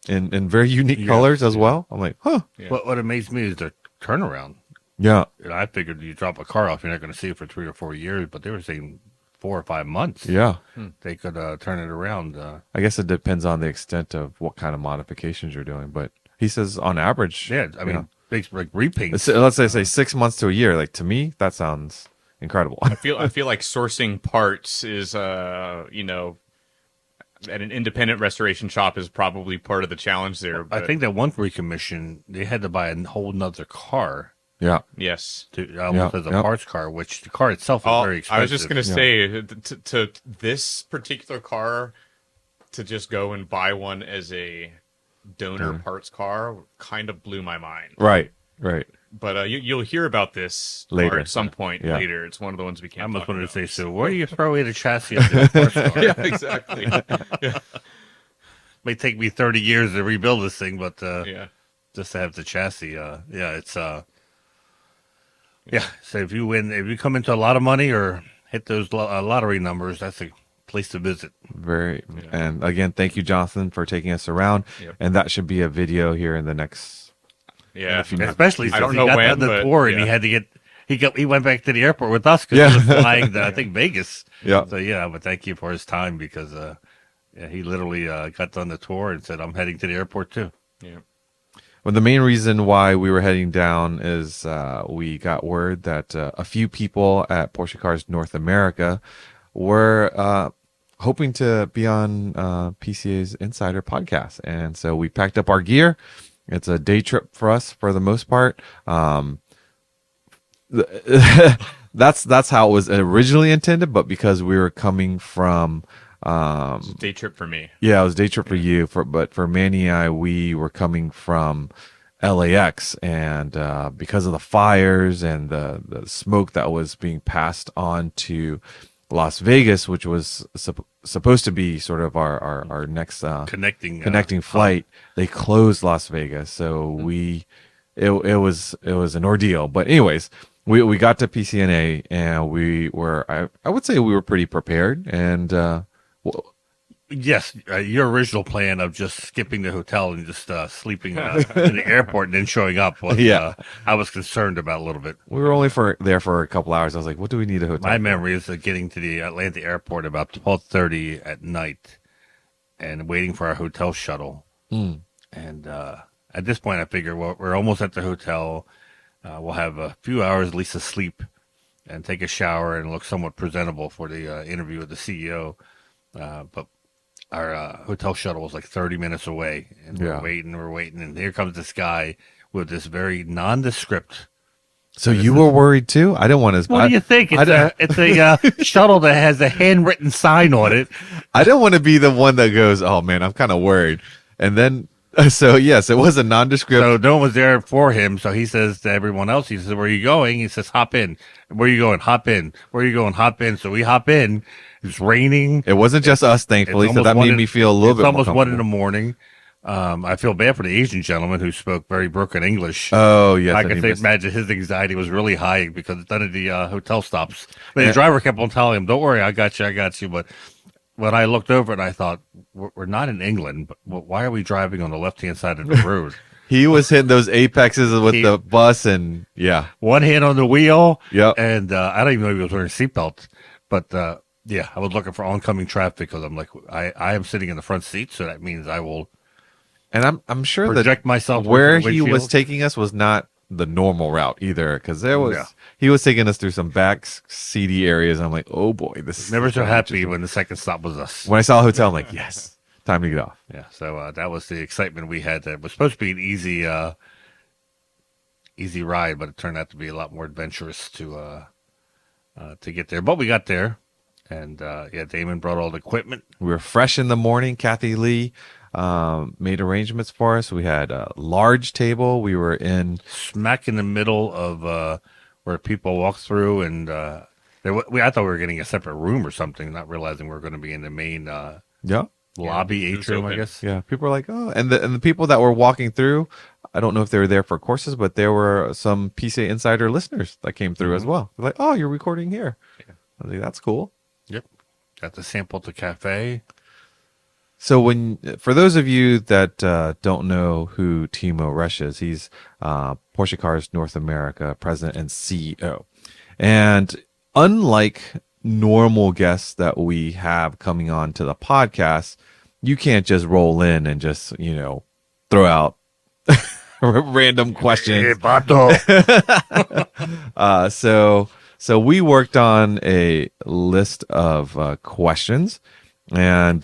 in very unique colors as well. I'm like, huh. Yeah. What amazed me is their turnaround. Yeah. And I figured you drop a car off, you're not going to see it for 3 or 4 years, but they were saying 4 or 5 months. Yeah. They could turn it around. I guess it depends on the extent of what kind of modifications you're doing, but he says on average. Yeah, I mean, big like repaints. Let's say 6 months to a year. Like, to me, that sounds incredible. I feel like sourcing parts is at an independent restoration shop is probably part of the challenge there. I But think that one recommission, they had to buy a whole nother car Yeah. yes. almost as a parts car, which the car itself is very expensive. I was just going to say to this particular car, to just go and buy one as a donor parts car kind of blew my mind. Right. But you'll hear about this Later. car at some point Yeah. later. It's one of the ones we can't. I almost talk wanted about. to say, so where do you throw away the chassis of this parts car? Yeah, exactly. May take me 30 years to rebuild this thing, but Yeah. just to have the chassis, it's So if you come into a lot of money or hit those lottery numbers, that's a place to visit. And again, thank you, Jonathan, for taking us around. Yep. And that should be a video here in the next. Yeah. Especially I since don't he know got when, on the but, tour and yeah. he had to get. He went back to the airport with us because he was flying to, I think, Vegas. Yeah. So but thank you for his time because he literally got done the tour and said, "I'm heading to the airport too." Yeah. Well, the main reason why we were heading down is we got word that a few people at Porsche Cars North America were hoping to be on PCA's Insider podcast. And so we packed up our gear. It's a day trip for us for the most part. that's how it was originally intended, but because we were coming from Day trip for me. yeah, it was a day trip for you, but for Manny and I, we were coming from LAX, and because of the fires and the smoke that was being passed on to Las Vegas, which was supposed to be sort of our next connecting flight, they closed Las Vegas, so it was an ordeal. But anyways, we got to PCNA, and we were I would say we were pretty prepared, and Yes, your original plan of just skipping the hotel and just sleeping in the airport and then showing up was, I was concerned about a little bit. we were only there for a couple hours. I was like, what do we need a hotel My for? memory is of getting to the Atlanta airport about 12:30 at night and waiting for our hotel shuttle. And at this point, I figure, well, we're almost at the hotel. We'll have a few hours at least of sleep and take a shower and look somewhat presentable for the interview with the CEO. But our hotel shuttle was like 30 minutes away, and we're waiting, and here comes this guy with this very nondescript. So you were worried too? I didn't want to. What do you think? It's a shuttle that has a handwritten sign on it. I didn't want to be the one that goes, "Oh man, I'm kind of worried." And then, so yes, it was a nondescript. So no one was there for him. So he says to everyone else, he says, "Where are you going?" He says, "Hop in." "Where are you going?" "Hop in." "Where are you going?" "Hop in." So we hop in. It's raining. It wasn't just us, thankfully, so that made me feel a little bit more It's almost 1 in the comfortable. morning. I feel bad for the Asian gentleman who spoke very broken English. Oh yes, I and he can missed- imagine his anxiety was really high because none of the hotel stops. But the driver kept on telling him, "Don't worry, I got you." But when I looked over and I thought, we're not in England, but why are we driving on the left-hand side of the road? He was hitting those apexes with the bus, and One hand on the wheel. Yep. And I don't even know if he was wearing a seatbelt. But I was looking for oncoming traffic because I'm like, I am sitting in the front seat, so that means I will and I'm sure project that myself where into the he was windshield. taking us was not the normal route either, because he was taking us through some back seedy areas. And I'm like, oh boy, this is Never so happy when the second stop was us. when I saw a hotel. I'm like, yes, time to get off. Yeah, so that was the excitement we had. That was supposed to be an easy ride, but it turned out to be a lot more adventurous to get there. But we got there, and Damon brought all the equipment. We were fresh in the morning. Kathy Lee made arrangements for us. We had a large table. We were in Smack in the middle of where people walk through, and I thought we were getting a separate room or something, not realizing we were going to be in the main lobby it was atrium, I open. guess. Yeah, people were like, oh, and the people that were walking through, I don't know if they were there for courses, but there were some PCA Insider listeners that came through as well. They're like, oh, you're recording here. I was like, that's cool. Yep. Got to sample the cafe. So for those of you that don't know who Timo Rush is, he's Porsche Cars North America president and CEO. And unlike normal guests that we have coming on to the podcast, you can't just roll in and just, throw out random questions. Hey, Bato. So we worked on a list of questions, and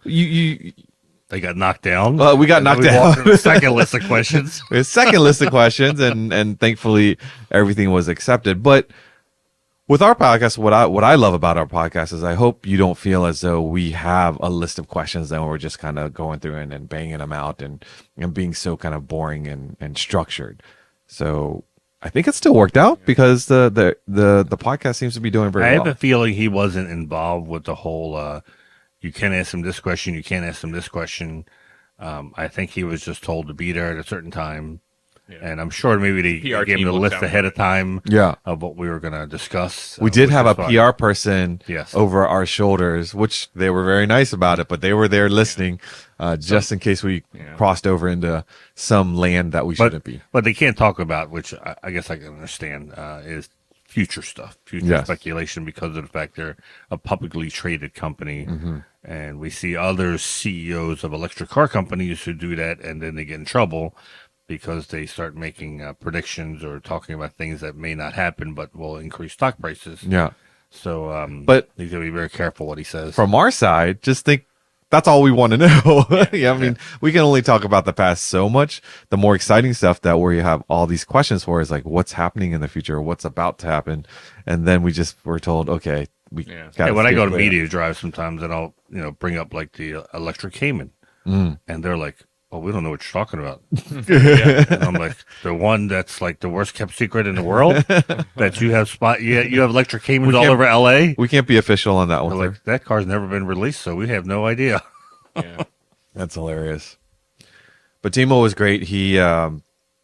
They got knocked down. we got knocked We walked down. to the second list of questions. We had a second list of questions, and thankfully everything was accepted. But with our podcast, what I love about our podcast is I hope you don't feel as though we have a list of questions that we're just kind of going through and banging them out and being so kind of boring and structured. So I think it still worked out because the podcast seems to be doing very I well. have a feeling he wasn't involved with the whole you can't ask him this question, you can't ask him this question. I think he was just told to be there at a certain time. Yeah. And I'm sure maybe they PR gave him team the looks list down ahead the of time Yeah. of what we were going to discuss. We did which have is a fine. PR person Yes. over our shoulders, which they were very nice about it, but they were there listening just in case we crossed over into some land that we shouldn't be. But they can't talk about, which I guess I can understand, is future stuff, future Yes. speculation, because of the fact they're a publicly traded company. Mm-hmm. And we see other CEOs of electric car companies who do that, and then they get in trouble because they start making predictions or talking about things that may not happen but will increase stock prices. Yeah. So But he's going to be very careful what he says. from our side, just think that's all we want to know. Yeah, I mean, we can only talk about the past so much. The more exciting stuff that where you have all these questions for is like what's happening in the future, what's about to happen, and then we're told, okay, we got. When I go to media drive sometimes, and I'll bring up like the electric Cayman, and they're like, "Oh, we don't know what you're talking about." And I'm like, the one that's like the worst kept secret in the world that you have you have electric Caymans all over LA. We can't be official on that one. Like, that car's never been released, so we have no idea. Yeah. That's hilarious. But Timo was great. He,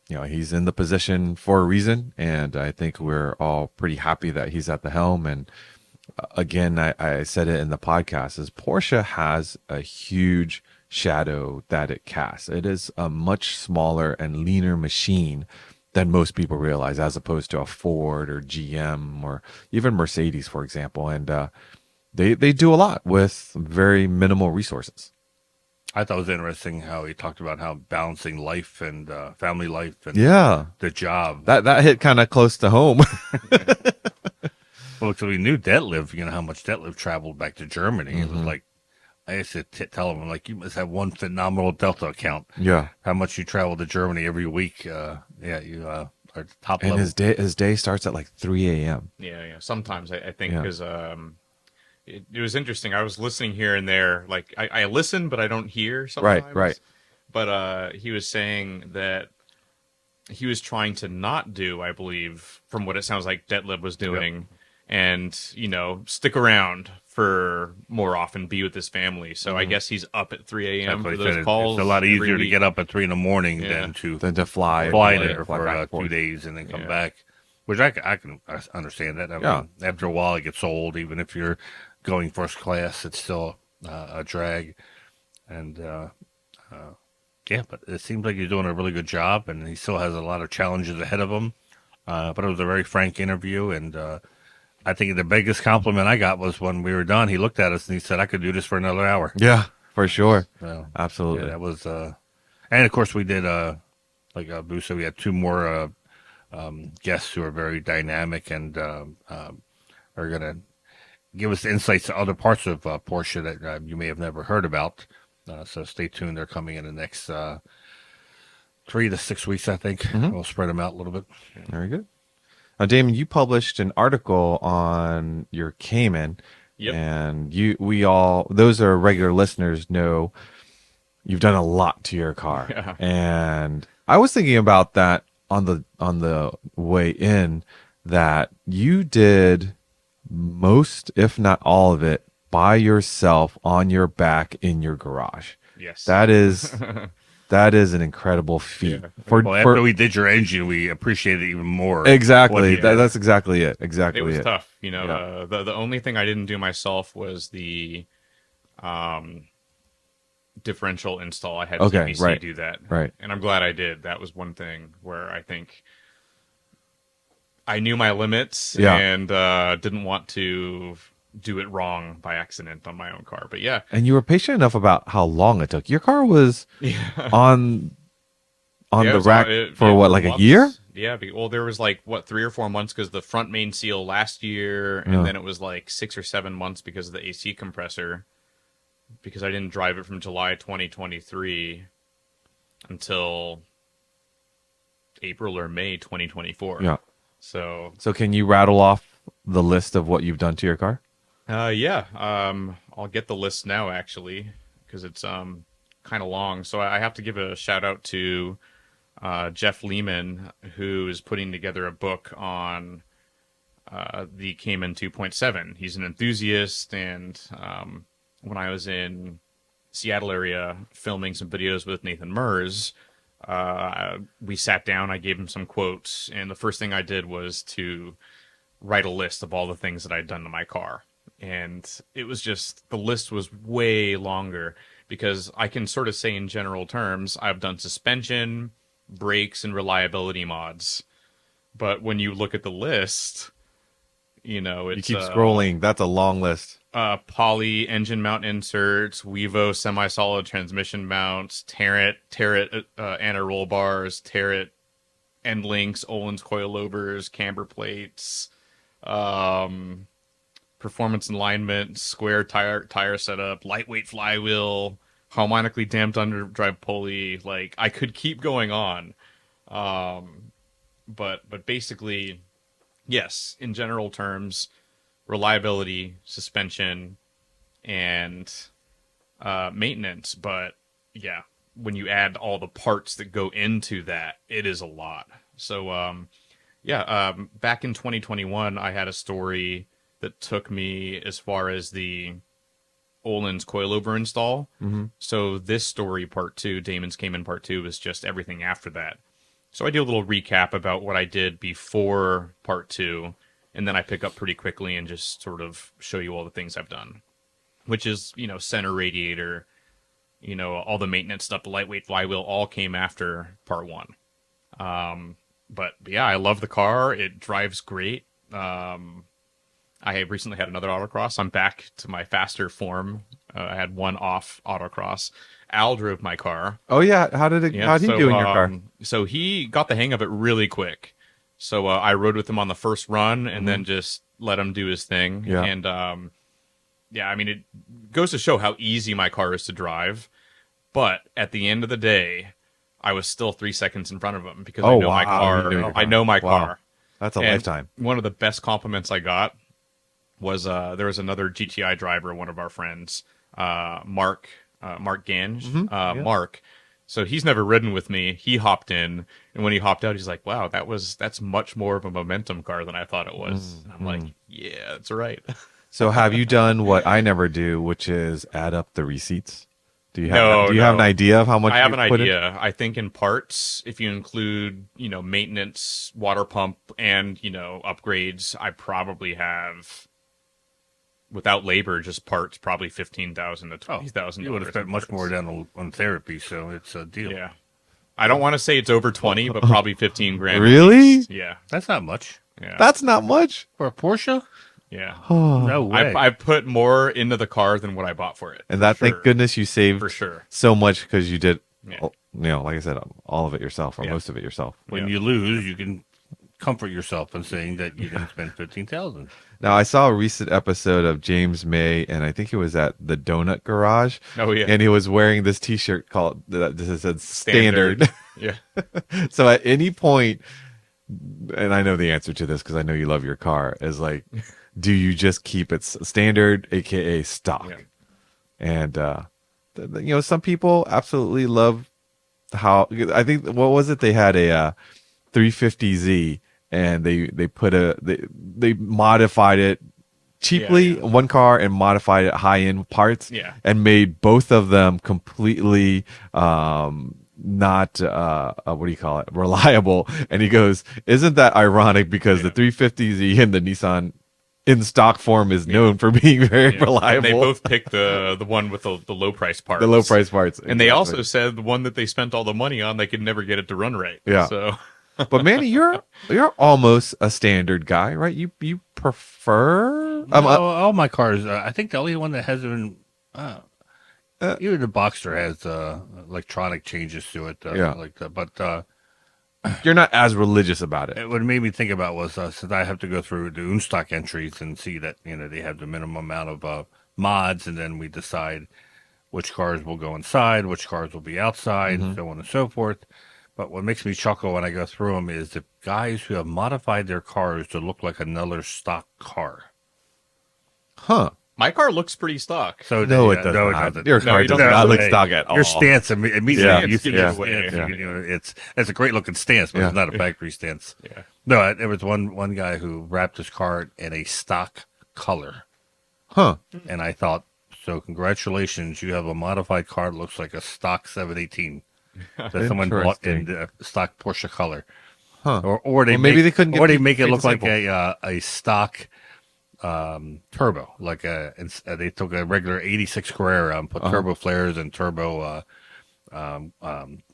he's in the position for a reason, and I think we're all pretty happy that he's at the helm. And again, I said it in the podcast: is Porsche has a huge shadow that it casts. It is a much smaller and leaner machine than most people realize, as opposed to a Ford or GM or even Mercedes, for example. And they do a lot with very minimal resources. I thought it was interesting how he talked about how balancing life and family life and the job. That hit kind of close to home. Well, because we knew Detlef, how much Detlef traveled back to Germany. It was like, I used to tell him, like, you must have one phenomenal Delta account. Yeah. How much you travel to Germany every week. You are top and level. his day starts at like 3 a.m. Yeah. Sometimes I think because it was interesting. I was listening here and there. Like I listen, but I don't hear sometimes. Right. But he was saying that he was trying to not do, I believe, from what it sounds like Detlef was doing, and stick around for more often, be with his family. So I guess he's up at 3 a.m. for those calls. It's a lot easier to get up at 3 in the morning than to fly there for 2 days and then come back. Which I can understand that. I mean, after a while, it gets old. Even if you're going first class, it's still a drag. And but it seems like he's doing a really good job, and he still has a lot of challenges ahead of him. But it was a very frank interview, and I think the biggest compliment I got was when we were done. He looked at us and he said, "I could do this for another hour." Yeah, for sure. So, absolutely. That was, and of course we did like Busa. We had two more guests who are very dynamic and are going to give us insights to other parts of Porsche that you may have never heard about. So stay tuned. They're coming in the next 3 to 6 weeks, I think. We'll spread them out a little bit. Very good. Now, Damon, you published an article on your Cayman, and those are regular listeners know you've done a lot to your car. Yeah. And I was thinking about that on the way in, that you did most, if not all of it, by yourself on your back in your garage. Yes. That is an incredible feat. Yeah. After we did your engine, we appreciate it even more. Exactly. That's exactly it. Exactly. It was tough. The only thing I didn't do myself was the differential install. I had TPC do that. Right. And I'm glad I did. That was one thing where I think I knew my limits and didn't want to do it wrong by accident on my own car. But yeah. And you were patient enough about how long it took. Your car was on the rack for what, like months. A year? Yeah. Well, there was 3 or 4 months because the front main seal last year, and then it was 6 or 7 months because of the AC compressor, because I didn't drive it from July 2023 until April or May 2024. Yeah. So can you rattle off the list of what you've done to your car? I'll get the list now, actually, because it's kind of long. So I have to give a shout out to Jeff Lehman, who is putting together a book on the Cayman 2.7. He's an enthusiast, and when I was in Seattle area filming some videos with Nathan Mers, we sat down, I gave him some quotes, and the first thing I did was to write a list of all the things that I'd done to my car. And it was just, the list was way longer, because I can sort of say in general terms, I've done suspension, brakes, and reliability mods. But when you look at the list, it's... You keep scrolling. That's a long list. Poly engine mount inserts, Wevo semi-solid transmission mounts, Tarrant anti-roll bars, Tarrant end links, Olin's coilovers, camber plates, performance alignment, square tire setup, lightweight flywheel, harmonically damped underdrive pulley. Like, I could keep going on. But basically, yes, in general terms, reliability, suspension, and maintenance. But yeah, when you add all the parts that go into that, it is a lot. So back in 2021, I had a story that took me as far as the Olin's coilover install. Mm-hmm. So this story, part 2, Damon's Cayman part 2, is just everything after that. So I do a little recap about what I did before part 2, and then I pick up pretty quickly and just sort of show you all the things I've done, which is, center radiator, all the maintenance stuff, the lightweight flywheel, all came after part 1. But yeah, I love the car. It drives great. I recently had another autocross. I'm back to my faster form. I had one off autocross. Al drove my car. Oh yeah, how did he do in your car? So he got the hang of it really quick. So I rode with him on the first run and then just let him do his thing. Yeah. And I mean, it goes to show how easy my car is to drive. But at the end of the day, I was still 3 seconds in front of him because I know my car. I know my car. That's a And lifetime. One of the best compliments I got was there was another GTI driver, one of our friends, Mark Gange. Mark. So he's never ridden with me. He hopped in, and when he hopped out, he's like, "Wow, that's much more of a momentum car than I thought it was." I'm like, "Yeah, that's right." So have you done what I never do, which is add up the receipts? Do you have an idea of how much? I have an idea. I think in parts, if you include, maintenance, water pump, and upgrades, I probably have, without labor, just parts, probably $15,000 to $20,000. You would have spent much more down on therapy, so it's a deal. Yeah, I don't want to say it's over 20, but probably 15 grand. Really? Yeah, that's not much. Yeah, that's not much for a Porsche. Yeah, no way. I put more into the car than what I bought for it. And that, thank goodness, you saved for sure so much because you did, Yeah. Like I said, all of it yourself or most of it yourself. When you lose, you can comfort yourself in saying that you didn't spend $15,000. Now, I saw a recent episode of James May, and I think it was at the Donut Garage. Oh yeah, and he was wearing this T-shirt called that said Standard. Yeah. So at any point, and I know the answer to this because I know you love your car, is like, do you just keep it standard, aka stock? Yeah. And some people absolutely love how. I think what was it? They had a 350Z, and they modified it cheaply, one car, and modified it high end parts, and made both of them completely not reliable. And he goes, isn't that ironic, because the 350Z and the Nissan in stock form is known for being very reliable. And they both picked the one with the low price parts. The low price parts. And they also said the one that they spent all the money on, they could never get it to run right. Yeah. So but Manny, you're almost a standard guy, right? You prefer all my cars. I think the only one that hasn't even the Boxster has electronic changes to it. Like that, but you're not as religious about it. What it made me think about was since I have to go through the unStock entries and see that they have the minimum amount of mods, and then we decide which cars will go inside, which cars will be outside, so on and so forth. But what makes me chuckle when I go through them is the guys who have modified their cars to look like another stock car. Huh. My car looks pretty stock. So no, it doesn't. Your car does not look stock at all. Your stance immediately. Yeah. It's a great looking stance, but it's not a factory stance. Yeah. No, there was one guy who wrapped his car in a stock color. Huh. And I thought, so congratulations, you have a modified car that looks like a stock 718 that someone bought in the stock Porsche color. Huh. Or they maybe they couldn't. Or they make it look like a stock turbo, like they took a regular 86 Carrera and put turbo flares and turbo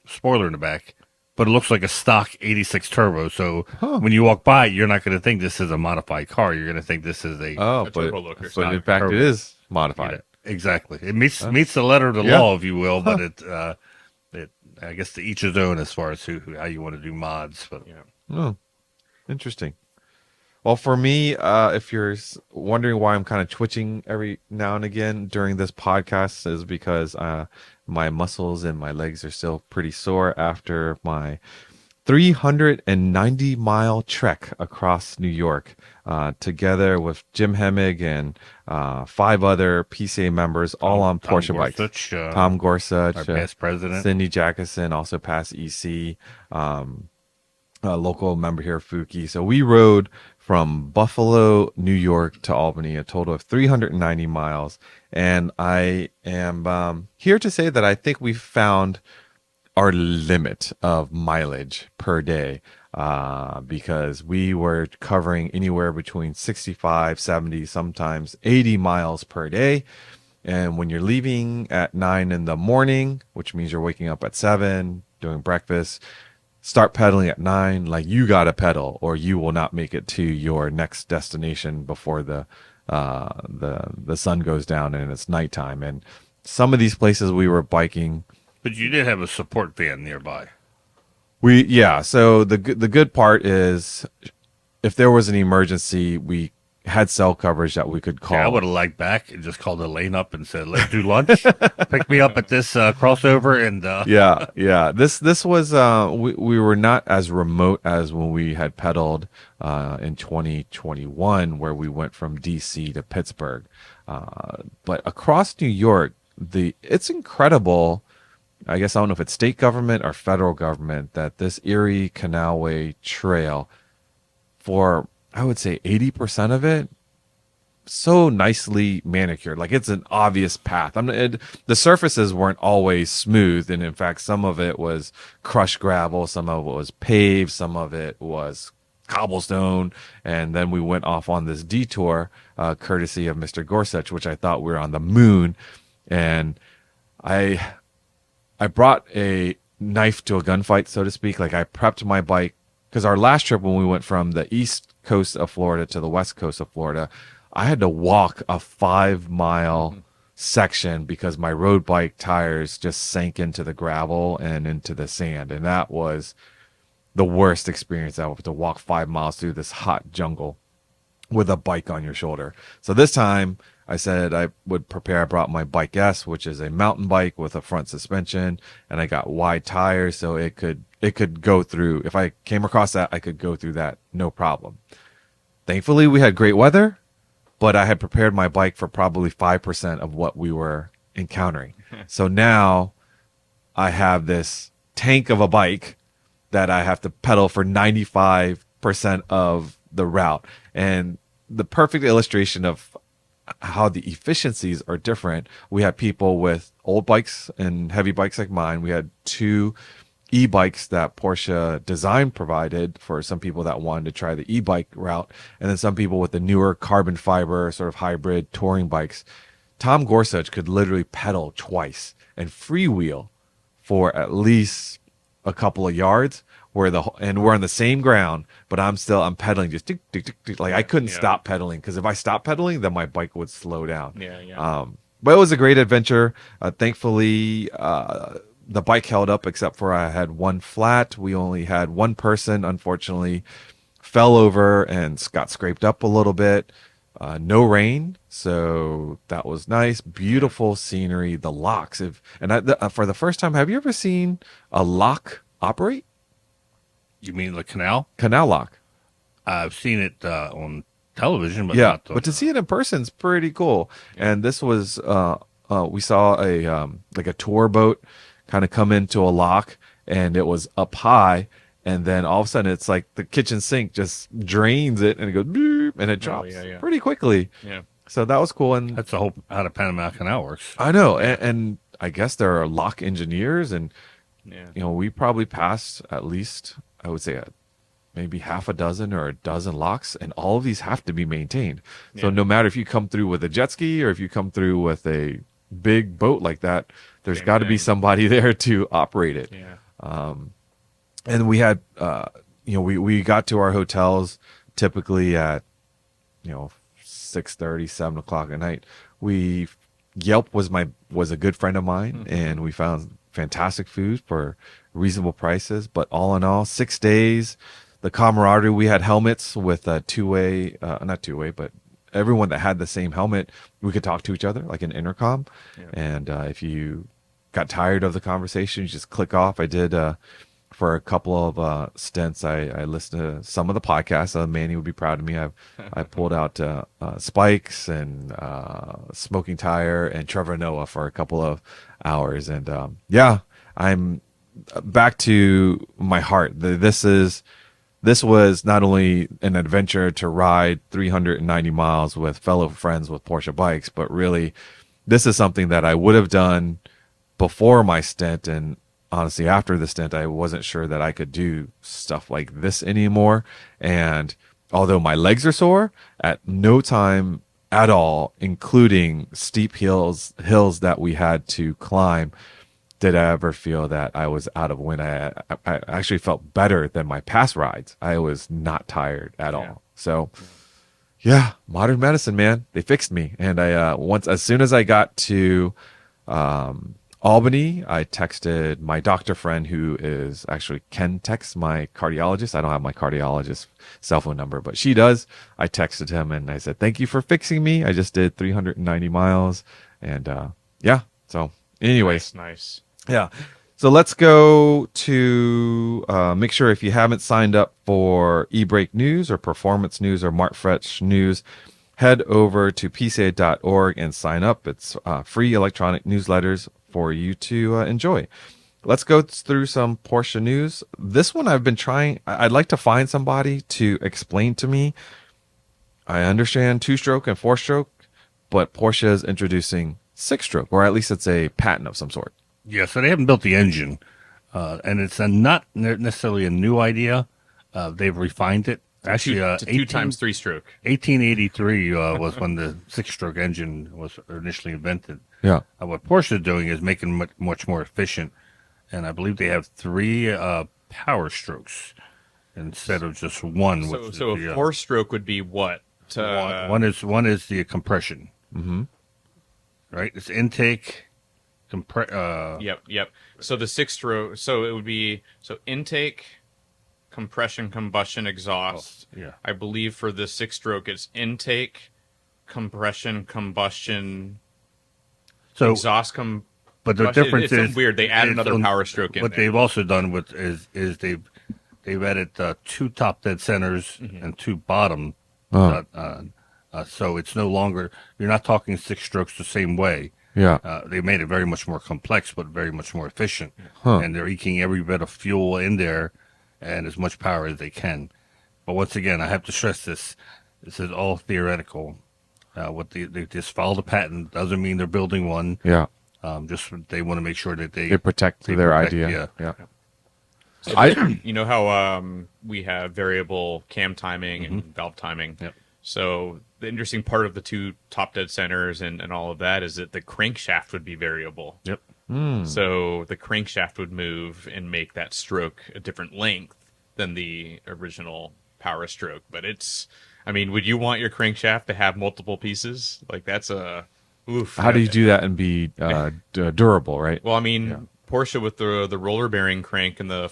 spoiler in the back, but it looks like a stock 86 turbo. So when you walk by, you're not going to think this is a modified car. You're going to think this is a turbo looker. But in fact, it is modified. Yeah, exactly. It meets the letter of the law, if you will, but it I guess to each his own as far as how you want to do mods. But Oh, interesting. Well, for me, if you're wondering why I'm kind of twitching every now and again during this podcast, is because my muscles and my legs are still pretty sore after my 390-mile trek across New York, together with Jim Hemmig and 5 other PCA members, all on Tom Porsche bikes. Gorsuch, Tom Gorsuch, our past president. Cindy Jackson, also past EC, a local member here, Fuki. So we rode from Buffalo, New York to Albany, a total of 390 miles. And I am here to say that I think we found our limit of mileage per day, because we were covering anywhere between 65, 70, sometimes 80 miles per day. And when you're leaving at 9 in the morning, which means you're waking up at 7, doing breakfast, start pedaling at 9, like you got to pedal or you will not make it to your next destination before the sun goes down and it's nighttime. And some of these places we were biking, But you did have a support van nearby. So the good part is, if there was an emergency, we had cell coverage that we could call. Yeah, I would have lagged back and just called the lane up and said, "Let's do lunch. Pick me up at this crossover." And Yeah. This was we were not as remote as when we had pedaled in 2021, where we went from DC to Pittsburgh. But across New York, it's incredible. I guess I don't know if it's state government or federal government, that this Erie Canalway Trail, for I would say 80% of it, so nicely manicured. Like, it's an obvious path. The surfaces weren't always smooth, and in fact, some of it was crushed gravel, some of it was paved, some of it was cobblestone, and then we went off on this detour, courtesy of Mr. Gorsuch, which I thought we were on the moon, and I brought a knife to a gunfight, so to speak. Like, I prepped my bike, because our last trip, when we went from the east coast of Florida to the west coast of Florida, I had to walk a 5-mile section because my road bike tires just sank into the gravel and into the sand. And that was the worst experience ever, to walk 5 miles through this hot jungle with a bike on your shoulder. So this time I said I would prepare. I brought my Bike S, which is a mountain bike with a front suspension, and I got wide tires so it could go through. If I came across that, I could go through that, no problem. Thankfully, we had great weather, but I had prepared my bike for probably 5% of what we were encountering. So now I have this tank of a bike that I have to pedal for 95% of the route. And the perfect illustration of how the efficiencies are different, we had people with old bikes and heavy bikes like mine. We had 2 e-bikes that Porsche Design provided for some people that wanted to try the e-bike route, and then some people with the newer carbon fiber sort of hybrid touring bikes. Tom Gorsuch could literally pedal twice and freewheel for at least a couple of yards, and we're on the same ground, but I'm pedaling just tick, tick, tick, tick. Like, I couldn't stop pedaling, because if I stopped pedaling, then my bike would slow down. But it was a great adventure. Thankfully, the bike held up, except for I had one flat. We only had one person, unfortunately, fell over and got scraped up a little bit. No rain, so that was nice. Beautiful scenery. The locks. For the first time, have you ever seen a lock operate? You mean the canal? Canal lock. I've seen it on television, but yeah, not but to see it in person is pretty cool. And this was we saw a tour boat kind of come into a lock, and it was up high, and then all of a sudden it's like the kitchen sink just drains it, and it goes boop, and it drops pretty quickly. Yeah. So that was cool. And that's the whole how the Panama Canal works. I know, and I guess there are lock engineers, and we probably passed at least, I would say, maybe half a dozen or a dozen locks, and all of these have to be maintained. So no matter if you come through with a jet ski or if you come through with a big boat like that, there's got to be somebody there to operate it. And we had we got to our hotels typically at 6:30, 7 o'clock at night. Yelp was a good friend of mine, and we found fantastic food for reasonable prices. But all in all, 6 days, the camaraderie. We had helmets with a two-way, not two-way, but everyone that had the same helmet, we could talk to each other like an intercom. And if you got tired of the conversation, you just click off. I did for a couple of stints. I listened to some of the podcasts. Manny would be proud of me. I pulled out Spikes and Smoking Tire and Trevor Noah for a couple of hours. And I'm back to my heart. This was not only an adventure to ride 390 miles with fellow friends with Porsche bikes, but really this is something that I would have done before my stint. And honestly, after the stint, I wasn't sure that I could do stuff like this anymore. And although my legs are sore, at no time at all, including steep hills that we had to climb, did I ever feel that I was out of wind. I actually felt better than my past rides. I was not tired at all. So yeah, modern medicine, man. They fixed me. And as soon as I got to Albany, I texted my doctor friend, who is actually Ken texts my cardiologist. I don't have my cardiologist's cell phone number, but she does. I texted him and I said, thank you for fixing me. I just did 390 miles. And so anyways. Nice. Yeah. So let's go to make sure if you haven't signed up for eBrake News or Performance News or MarkFresh News, head over to pca.org and sign up. It's free electronic newsletters for you to enjoy. Let's go through some Porsche news. This one I've been trying. I'd like to find somebody to explain to me. I understand 2-stroke and 4-stroke, but Porsche is introducing 6-stroke, or at least it's a patent of some sort. Yeah, so they haven't built the engine, and it's not necessarily a new idea. They've refined it. Actually, to 2 times 3-stroke. 1883 was when the 6-stroke engine was initially invented. Yeah. What Porsche is doing is making it much more efficient, and I believe they have 3 power strokes instead of just one. So a 4-stroke would be what? One is the compression. Mm-hmm. Right? It's intake. Yep. So the 6-stroke. So it would be intake, compression, combustion, exhaust. Yeah. I believe for the 6-stroke, it's intake, compression, combustion, exhaust. But the difference is weird. They add another power stroke in. What they've also done is they've added 2 top dead centers and 2 bottom. So it's no longer, you're not talking 6 strokes the same way. Yeah. They made it very much more complex, but very much more efficient. And they're eking every bit of fuel in there and as much power as they can. But once again, I have to stress this. This is all theoretical. They just follow the patent doesn't mean they're building one. Yeah. Just they want to make sure that they protect their idea. Yeah. So you know how we have variable cam timing and valve timing. Yep. So the interesting part of the 2 top dead centers and all of that is that the crankshaft would be variable. Yep. So the crankshaft would move and make that stroke a different length than the original power stroke. But would you want your crankshaft to have multiple pieces? Like that's oof. How do you do that and be durable, right? Well, Porsche with the roller bearing crank and the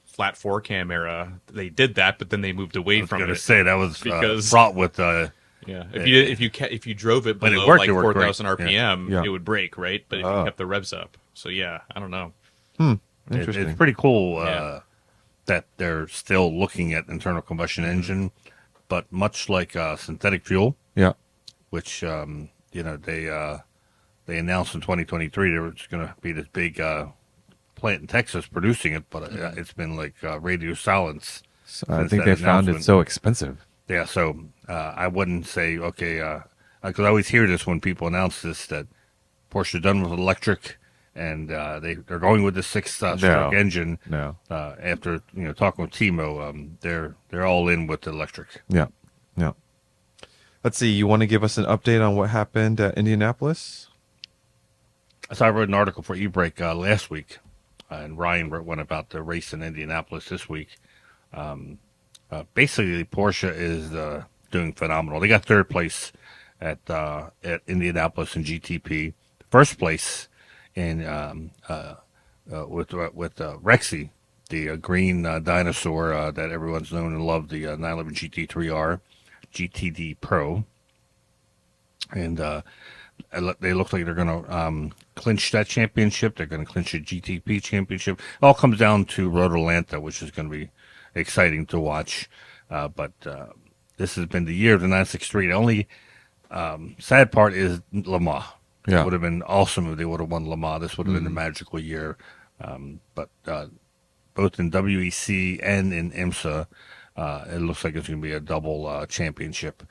flat 4-cam era, they did that, but then they moved away from it. I was going to say that was fraught with. If you drove it below like 4,000 RPM, it would break, right? But if you kept the revs up, so I don't know. Interesting. It's pretty cool that they're still looking at internal combustion engine, but much like synthetic fuel, which they announced in 2023 there was going to be this big plant in Texas producing it, but it's been like radio silence. So I think they found it so expensive. Yeah, so I wouldn't say, because I always hear this when people announce this, that Porsche is done with electric, and they're going with the 6-stroke engine. No. After talking with Timo, they're all in with the electric. Yeah. Let's see. You want to give us an update on what happened at Indianapolis? So I wrote an article for eBrake last week, and Ryan wrote one about the race in Indianapolis this week. Basically, Porsche is doing phenomenal. They got 3rd place at Indianapolis in GTP. First place in with Rexy the green dinosaur that everyone's known and loved, the 911 GT3R GTD Pro. And they look like they're going to clinch that championship. They're going to clinch a GTP championship. It all comes down to Road Atlanta, which is going to be exciting to watch. But this has been the year of the 963. The only sad part is Le Mans. Yeah. It would have been awesome if they would have won Le Mans. This would have been a magical year. But both in WEC and in IMSA, it looks like it's going to be a double championship.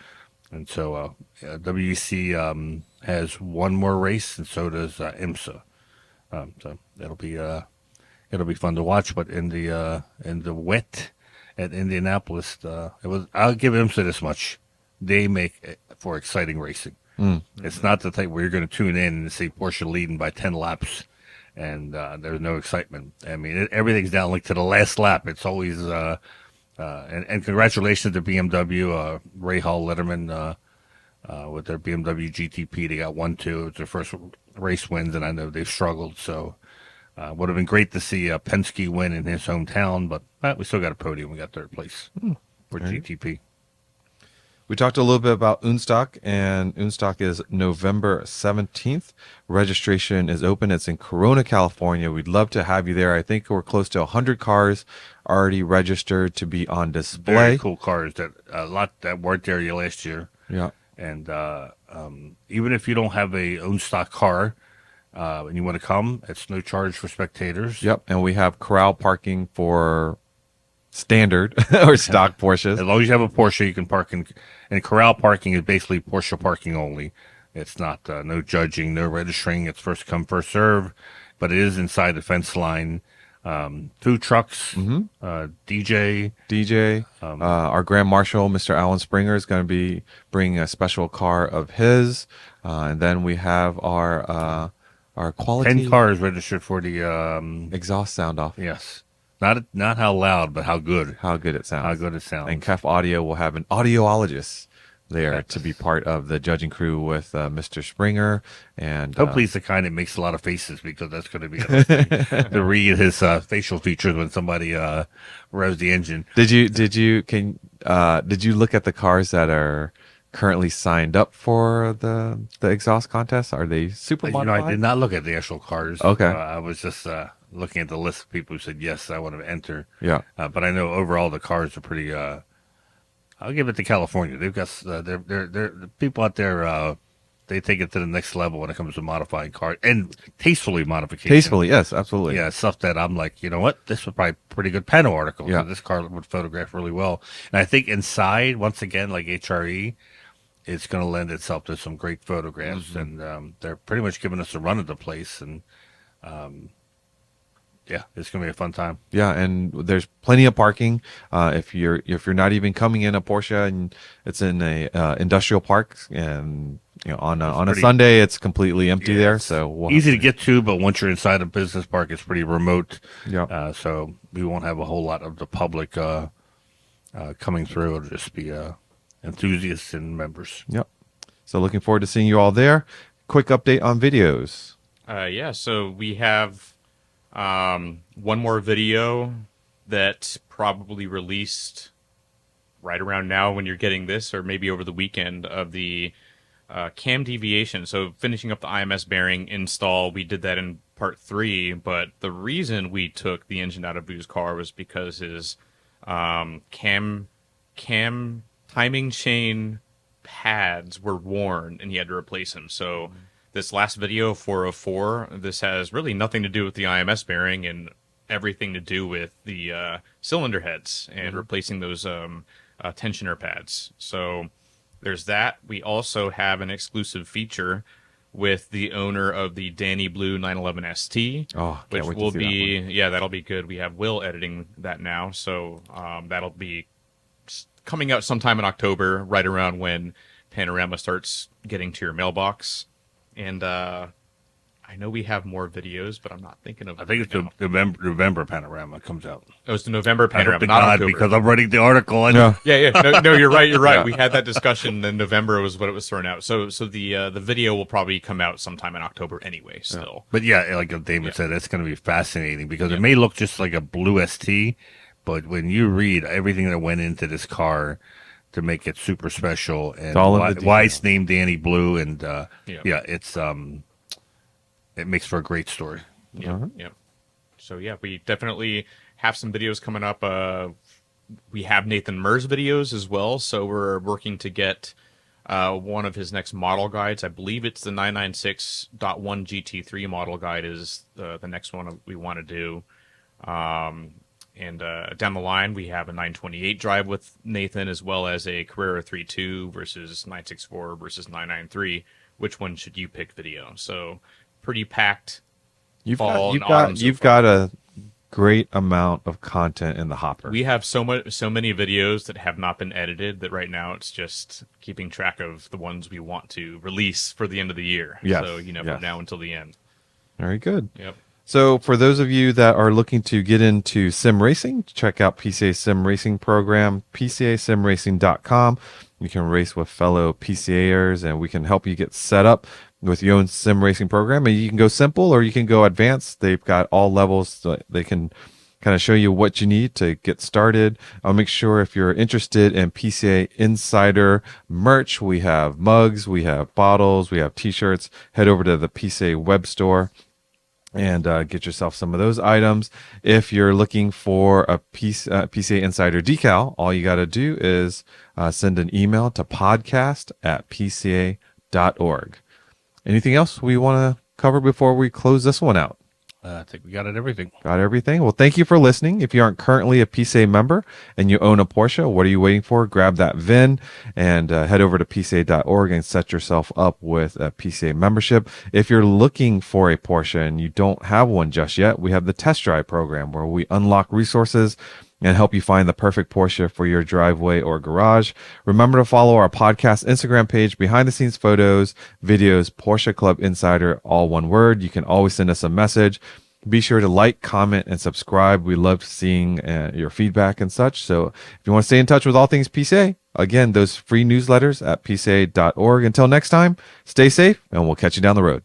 And so WEC has one more race, and so does IMSA. So it'll be fun to watch. But in the wet at Indianapolis, I'll give IMSA this much: they make it for exciting racing. It's not the type where you're going to tune in and see Porsche leading by 10 laps, and there's no excitement. I mean, everything's down like to the last lap. It's always and congratulations to BMW, Ray Hall Letterman, with their BMW GTP. They got 1-2. It's their first race wins, and I know they've struggled. So would have been great to see Penske win in his hometown, but we still got a podium. We got third place for GTP. We talked a little bit about unStock, and unStock is November 17th. Registration is open. It's in Corona, California. We'd love to have you there. I think we're close to 100 cars already registered to be on display. Very cool cars, that a lot that weren't there last year. Yeah. And even if you don't have a unStock car and you want to come, it's no charge for spectators. Yep. And we have corral parking for standard or stock Porsches. As long as you have a Porsche, you can park in. And corral parking is basically Porsche parking only. It's not no judging, no registering. It's first come, first serve, but it is inside the fence line. Food trucks, DJ. Our Grand Marshal, Mr. Alan Springer, is going to be bringing a special car of his, and then we have our quality 10 cars registered for the exhaust sound off. Yes, not how loud, but how good. How good it sounds. How good it sounds. And Kef Audio will have an audiologist there to be part of the judging crew with Mr. Springer, and hopefully he's the kind that makes a lot of faces, because that's going to be a thing to read his facial features when somebody revs the engine. Did you look at the cars that are currently signed up for the exhaust contest? Are they super modified? I did not look at the actual cars. Okay. I was just looking at the list of people who said yes, I want to enter. Yeah. But I know overall the cars are pretty. I'll give it to California. They've got they're the people out there. They take it to the next level when it comes to modifying cars, and tastefully modification. Tastefully, yes, absolutely. Yeah, stuff that I'm like, you know what, this was probably a pretty good panel article. Yeah. So this car would photograph really well. And I think inside, once again, like HRE, it's going to lend itself to some great photographs. And they're pretty much giving us a run of the place. And yeah, it's going to be a fun time. Yeah, and there's plenty of parking. If you're not even coming in a Porsche and it's in a industrial park, and on a Sunday it's completely empty there. So easy to get to, but once you're inside a business park, it's pretty remote. Yeah. So we won't have a whole lot of the public coming through. It'll just be enthusiasts and members. Yep. So looking forward to seeing you all there. Quick update on videos. Yeah, so we have one more video that's probably released right around now when you're getting this, or maybe over the weekend, of the cam deviation. So finishing up the IMS bearing install, we did that in part 3, but the reason we took the engine out of Vu's car was because his cam timing chain pads were worn and he had to replace them. So this last video, 404, this has really nothing to do with the IMS bearing and everything to do with the cylinder heads and replacing those tensioner pads. So there's that. We also have an exclusive feature with the owner of the Danny Blue 911 ST, which will be, that'll be good. We have Will editing that now, so that'll be coming out sometime in October, right around when Panorama starts getting to your mailbox. And I I know we have more videos, but I'm not thinking of. I think it's the now. November panorama comes out. Oh, it's the November I hope panorama, to not God, October. because I'm writing the article. And No. Yeah. No, you're right. You're right. Yeah. We had that discussion. Then November was what it was thrown out. So the video will probably come out sometime in October anyway. Still. But yeah, like Damon said, it's going to be fascinating because it may look just like a blue ST, but when you read everything that went into this car to make it super special, and all in the why detail. it's named Danny Blue, and Yeah. it's it makes for a great story. Yeah. Yeah. So yeah, we definitely have some videos coming up. We have Nathan Murr's videos as well. So we're working to get one of his next model guides. I believe it's the 996.1 GT3 model guide is the next one we want to do. And down the line, we have a 928 drive with Nathan, as well as a Carrera 3.2 versus 964 versus 993. Which one should you pick video? So pretty packed. You've fall and got autumn so you've far. got a great amount of content in the hopper. We have so many videos that have not been edited that right now it's just keeping track of the ones we want to release for the end of the year. Yes, So, yes. from now until the end. Very good. Yep. So for those of you that are looking to get into sim racing, check out PCA Sim Racing Program, PCASimRacing.com. You can race with fellow PCAers, and we can help you get set up with your own sim racing program. And you can go simple or you can go advanced. They've got all levels. So they can kind of show you what you need to get started. I'll make sure if you're interested in PCA Insider merch, we have mugs, we have bottles, we have t-shirts. Head over to the PCA web store and get yourself some of those items. If you're looking for a PCA Insider decal, all you got to do is send an email to podcast@pca.org. Anything else we want to cover before we close this one out? I think we got it everything. Got everything? Well, thank you for listening. If you aren't currently a PCA member and you own a Porsche, what are you waiting for? Grab that VIN and head over to pca.org and set yourself up with a PCA membership. If you're looking for a Porsche and you don't have one just yet, we have the test drive program where we unlock resources and help you find the perfect Porsche for your driveway or garage. Remember to follow our podcast Instagram page, behind the scenes photos, videos, Porsche Club Insider, all one word. You can always send us a message. Be sure to like, comment, and subscribe. We love seeing your feedback and such. So if you want to stay in touch with all things PCA, again, those free newsletters at pca.org. Until next time, stay safe and we'll catch you down the road.